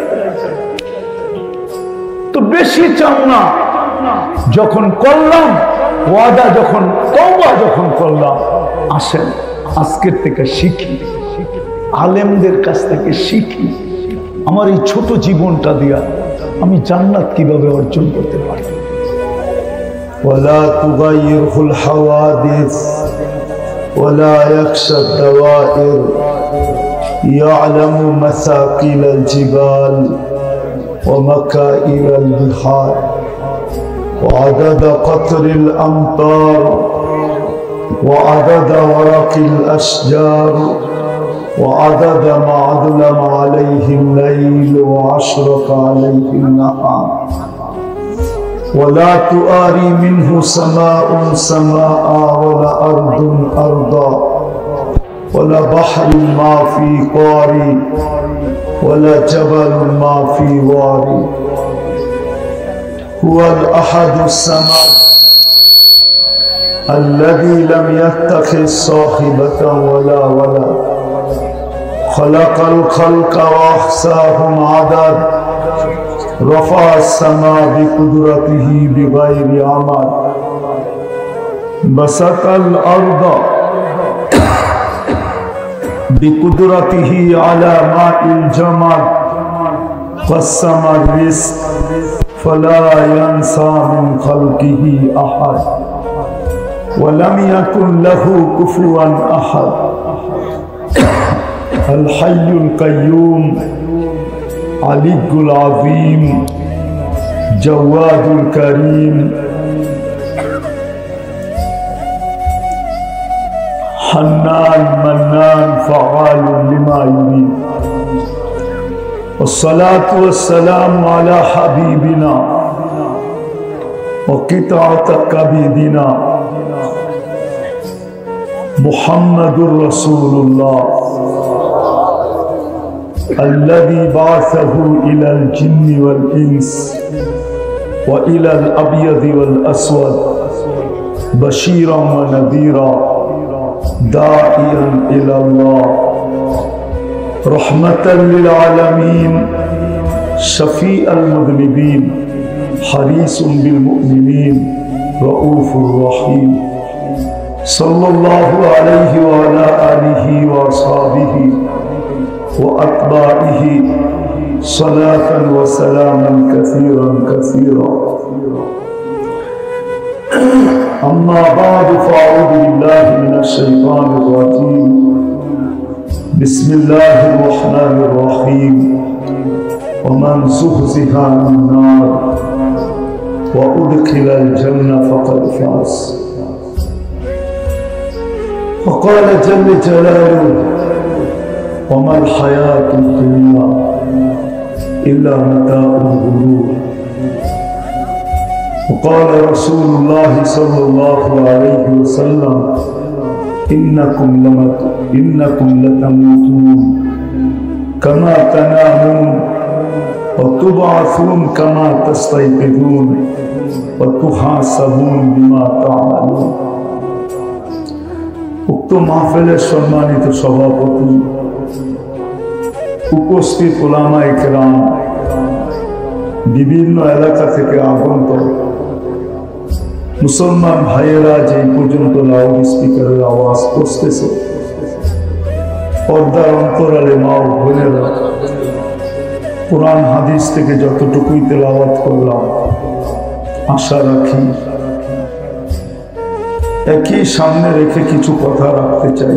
তো বেশি চাও না। যখন করলাম ওয়াদা, যখন তওবা যখন করলাম, আসেন আজকের থেকে শিখি, আলেমদের কাছ থেকে শিখি, আমার এই ছোট জীবনটা দিয়া আমি জান্নাত কিভাবে অর্জন করতে পারি। ওয়ালা তুগাইয়িরুল হাওয়াদিস ওয়ালা ইয়াখশা দাওয়াইর ইয়ালামু মাসাকিলাল জিবাল ওয়া মাকাইরাল বিহার وعدد قطر الأمطار وعدد ورق الأشجار وعدد ما أظلم عليه الليل وأشرق عليه النهار ولا تؤاري منه سماء سماء ولا أرض أرضا ولا بحر ما في قاري ولا جبل ما في واري هو الأحد الصمد الذي لم يتخذ صاحبة ولا ولد خلق الخلق وأحصاهم عدد رفع السماء بقدرته بغير عمد بسط الأرض بقدرته على ماء الجمد قسم الرزق فلا ينسى من خلقه أحد ولم يكن له كفوا أحد الحي القيوم علي العظيم جواد الكريم حنان منان فعال لما يريد والصلاة والسلام على حبيبنا وقطعة كبدنا محمد رسول الله الذي بعثه إلى الجن والإنس وإلى الأبيض والأسود بشيرا ونذيرا داعيا إلى الله رحمة للعالمين شفيع المذنبين حريص بالمؤمنين رؤوف رحيم صلى الله عليه وعلى آله وأصحابه وأتباعه صلاة وسلاما كثيرا كثيرا أما بعد فأعوذ بالله من الشيطان الرجيم بسم الله الرحمن الرحيم ومن زحزح عن النار وأدخل الجنة فقد فاز وقال جل جلاله وما الحياة الدنيا إلا متاع الغرور وقال رسول الله صلى الله عليه وسلم إنكم لتموتون كما تنامون وتبعثون كما تستيقظون وتحاسبون بما تعملون উক্ত মাহফিলের সম্মানিত সভাপতি, উপস্থিত উলামায়ে কেরাম, বিভিন্ন এলাকা থেকে আগত মুসলমান ভাইয়েরা যে পর্যন্ত লাউড স্পিকারের আওয়াজ পৌঁছতেছে, পর্দার অন্তরালে মা ও বোনেরা, কোরআন হাদিস থেকে যতটুকুই তেলাওয়াত করলাম, আশা রাখি একই সামনে রেখে কিছু কথা রাখতে চাই।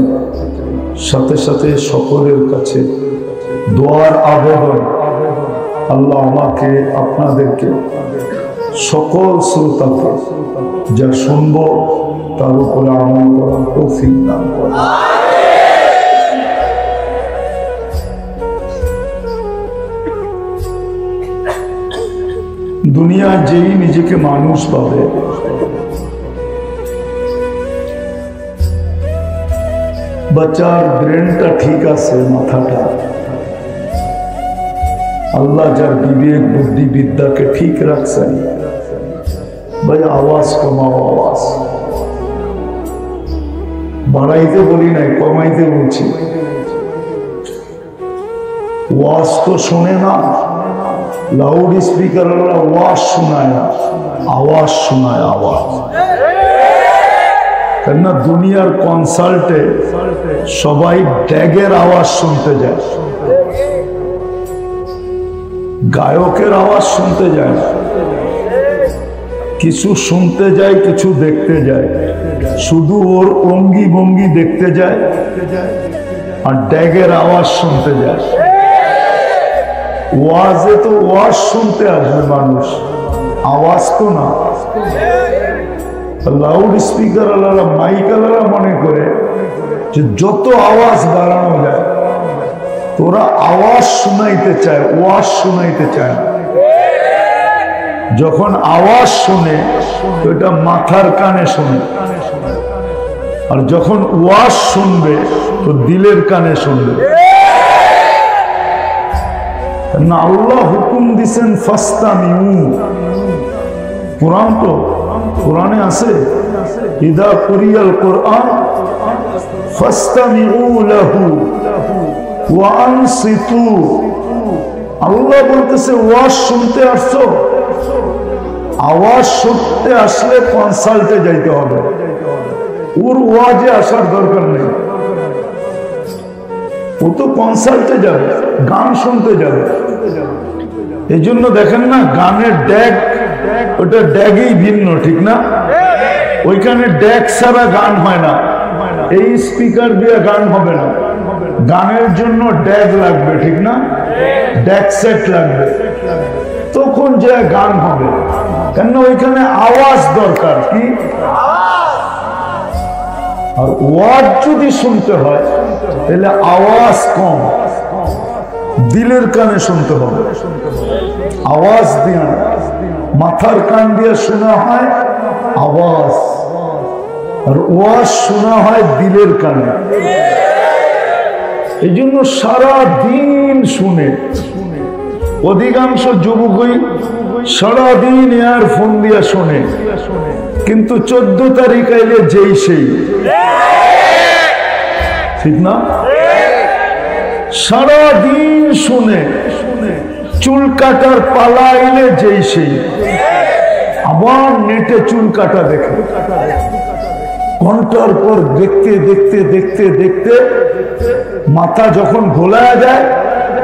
সাথে সাথে সকলের কাছে দোয়ার আবেদন, আল্লাহ আমাকে আপনাদেরকে সকল শ্রোতাকে যা শুনব তার উপরে আমল করার তৌফিক দান করুন। দুনিয়া যেই নিজেকে মানুষ পাবে, বাচ্চার ব্রেনটা ঠিক আছে, মাথাটা, আল্লাহ যার বিবেক বুদ্ধি বিদ্যাকে ঠিক রাখছেন, ভাই আওয়াজ কমাও, আওয়াজ বাড়াইতে বলি নাই, কমাইতে বলছি। ওয়াজ তো শোনে না, লাউড স্পিকার ওয়াজ শোনায় না, আওয়াজ শোনায়, আওয়াজ। কেননা দুনিয়ার কনসার্টে সবাই ড্যাগের আওয়াজ শুনতে যায়, গায়কের আওয়াজ শুনতে যায়, কিছু শুনতে যায়, কিছু দেখতে যায়, শুধু ওর অঙ্গি ভঙ্গি দেখতে যায় আর ড্যাগের আওয়াজ শুনতে যায়। ওয়াজে তো ওয়াজ শুনতে আসবে মানুষ, আওয়াজ তো না। লাউড স্পিকার আলারা, মাইক আলারা মনে করে যে যত আওয়াজ বাড়ানো যায়, তোরা আওয়াজ শোনাইতে চায়, ওয়াজ শোনাইতে চায় না। যখন আওয়াজ শুনে তো এটা মাথার কানে শুনে, আর যখন ওয়াজ শুনবে তো দিলের কানে শুনবে। না, আল্লাহ হুকুম দিছেন ফাস্তামিউ, কোরআন তো, কোরআনে আছে ইদা কুরিয়াল কোরআন ফাস্তামিউ লাহু ওয়া আনসিতু। আল্লাহ বলতেছে ওয়াজ শুনতে আসছো, আওয়াজ শুনতে আসলে কনসার্টে যাইতে হবে, ওর ওয়াজে আসার দরকার নেই। ও তো কনসার্টে যাবে, গান শুনতে যাবে। এই জন্য দেখেন না, গানের ড্যাগ, ওটা ড্যাগই ভিন্ন, ঠিক না? ওইখানে ড্যাগ ছাড়া গান হয় না, এই স্পিকার দিয়ে গান হবে না, গানের জন্য ড্যাগ লাগবে, ঠিক না? ড্যাগ সেট লাগবে, তখন যে গান হবে। কেন? ওইখানে আওয়াজ দরকার। কি? আর ওয়াজ যদি শুনতে হয় তাহলে আওয়াজ কম, দিলের কানে শুনতে হবে, আওয়াজ দিয়ে, মাথার কান দিয়ে শোনা হয় আওয়াজ, আর ওয়াজ শোনা হয় দিলের কানে। এই জন্য সারা দিন শুনে, অধিকাংশ যুবকই সারাদিন ইয়ারফোন দিয়ে শোনে, কিন্তু 14 তারিখ আইলে যেই সেই ঠিক না? সারাদিন শুনে চুল কাটার পালা এলে যেই সেই আবার নেটে চুল কাটা দেখে, ঘন্টার পর দেখতে দেখতে দেখতে দেখতে মাথা যখন ঘোলায় যায়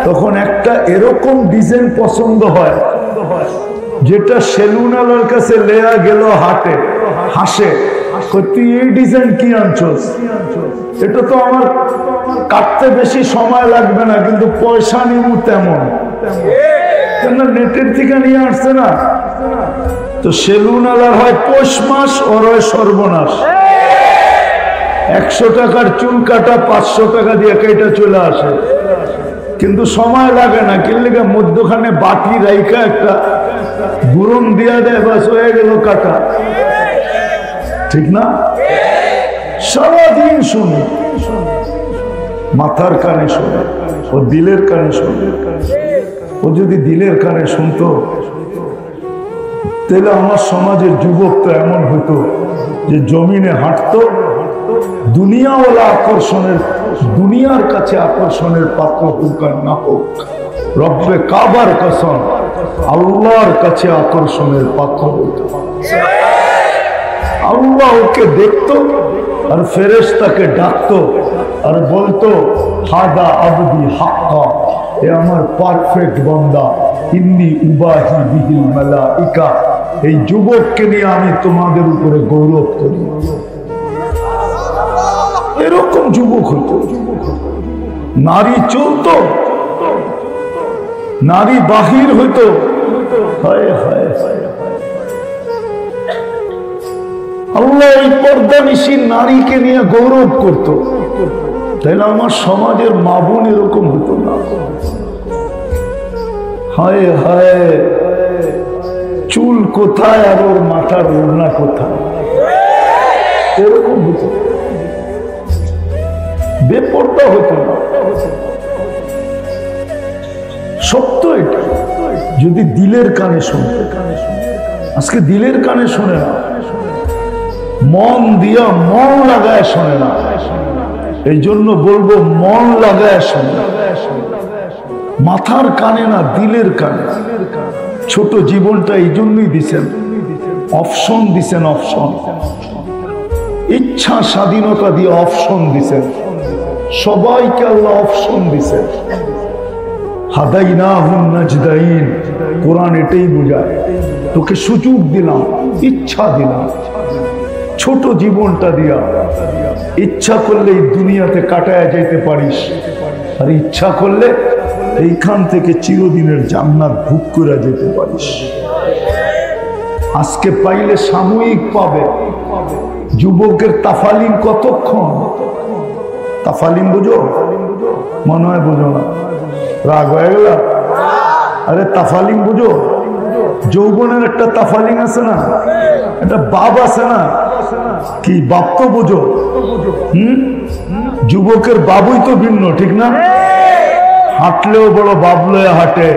তখন একটা এরকম ডিজাইন পছন্দ হয় যেটা সেলুনালার কাছে লেয়া গেল হাটে, হাসে, তুই এই ডিজাইন কি আনছস? এটা তো আমার কাটতে বেশি সময় লাগবে না, কিন্তু পয়সা নিমু তেমন। কেন নেটের থেকে নিয়ে আসছে না? তো সেলুনালার হয় পৌষ মাস, ওর হয় সর্বনাশ। 100 টাকার চুল কাটা 500 টাকা দিয়ে কেটে চলে আসে, কিন্তু সময় লাগে না। কিনলে মধ্যখানে বাটি রাইখা একটা গুরুম দিয়া দেয়, বাস হয়ে গেল কাটা। ঠিক না? সারাদিন শুনি, মাথার কানে শুনে, ও দিলের কানে শুনে। ও যদি দিলের কানে শুনতো তাহলে আমার সমাজের যুবক তো এমন হতো যে জমিনে হাঁটতো, দুনিয়াওয়ালা আকর্ষণের, দুনিয়ার কাছে আকর্ষণের পাত্র হোক আর না হোক, রব্বে কাবার কসম আল্লাহর কাছে আকর্ষণের পাত্র হতো। আল্লাহ ওকে দেখতো আর ফেরেশতাকে ডাকতো আর বলতো, হাদা আবদি হাক্কা, এ আমার পারফেক্ট বান্দা, ইন্নী উবাহি বিহিল মালাইকা। এই যুবককে নিয়ে আমি তোমাদের উপরে গৌরব করি। এরকম যুবক হতো। নারী চলতো, নারী বাহির হইতো। হায় হায় হায়, আল্লাহ এই পর্দানিশী নারীকে নিয়ে গৌরব করত। তাইলে আমার সমাজের মা বোন এরকম হতো না। হায় হায়, চুল কোথায় আর ওর মাথার ওড়না কোথায়, এরকম হতো। বেপর্দা হতো না। সত্য এটা, যদি দিলের কানে শুনতে। আজকে দিলের কানে শোনে না, মন দিয়া মন লাগায় শোনে না। এই জন্য বলবো মন লাগায় শোনে, মাথার কানে না, দিলের কানে। ছোট জীবনটা এই জন্যই দিছেন, অপশন দিছেন, অপশন, ইচ্ছা স্বাধীনতা দিয়ে অপশন দিছেন। সবাইকে আল্লাহ অপশন দিছেন। হাদাইনাহুন নাজদাইন, কোরআন এটাই বোঝায়। তোকে সুযোগ দিলাম, ইচ্ছা দিলাম, ছোট জীবনটা দিয়া। ইচ্ছা করলে এই দুনিয়াতে কাটায় যেতে পারিস, আর ইচ্ছা করলে এইখান থেকে চিরদিনের জান্নাত ভোগ করে যেতে পারিস। আজকে পাইলে সাময়িক পাবে। যুবকের তাফালিম কতক্ষণ? তাফালিম বুঝো? মনে হয় বুঝো না, রাগ হয়ে গেল। আরে তাফালিম বুঝো? যৌবনের একটা তাফালিম আছে না, একটা বাপ আছে না, কি বাপ তো বুঝো? যুবকের বাবুই তো ভিন্ন, ঠিক না? হাঁটলেও বড় বাপ লয়া হাঁটে,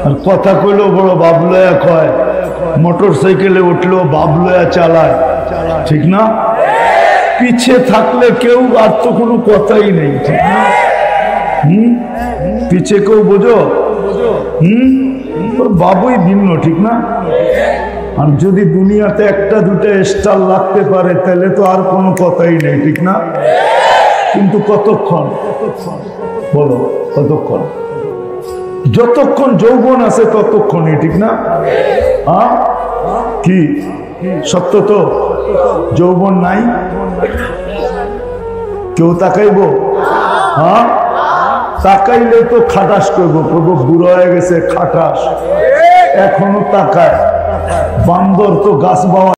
আর কথা কইলেও বড় বাপ লয়া কয়, মোটর সাইকেলে উঠলেও বাপ লয়া চালায়, ঠিক না? পিছে থাকলে কেউ আর তো কোনো কথাই নেই, ঠিক না? পিছে কেউ বোঝো? বাবুই ভিন্ন, ঠিক না? আর যদি দুনিয়াতে একটা দুটা স্টার লাগতে পারে তাহলে তো আর কোনো কথাই নেই, ঠিক না? কিন্তু কতক্ষণ? বলো কতক্ষণ? যতক্ষণ যৌবন আছে ততক্ষণই, ঠিক না? কি সত্য তো? যৌবন নাই, কেউ তাকাইব? তাকাইলে তো খাটাস করবো, বুড়ো হয়ে গেছে খাটাস, এখনো তাকায়। বান্দর তো গাছ বাওয়া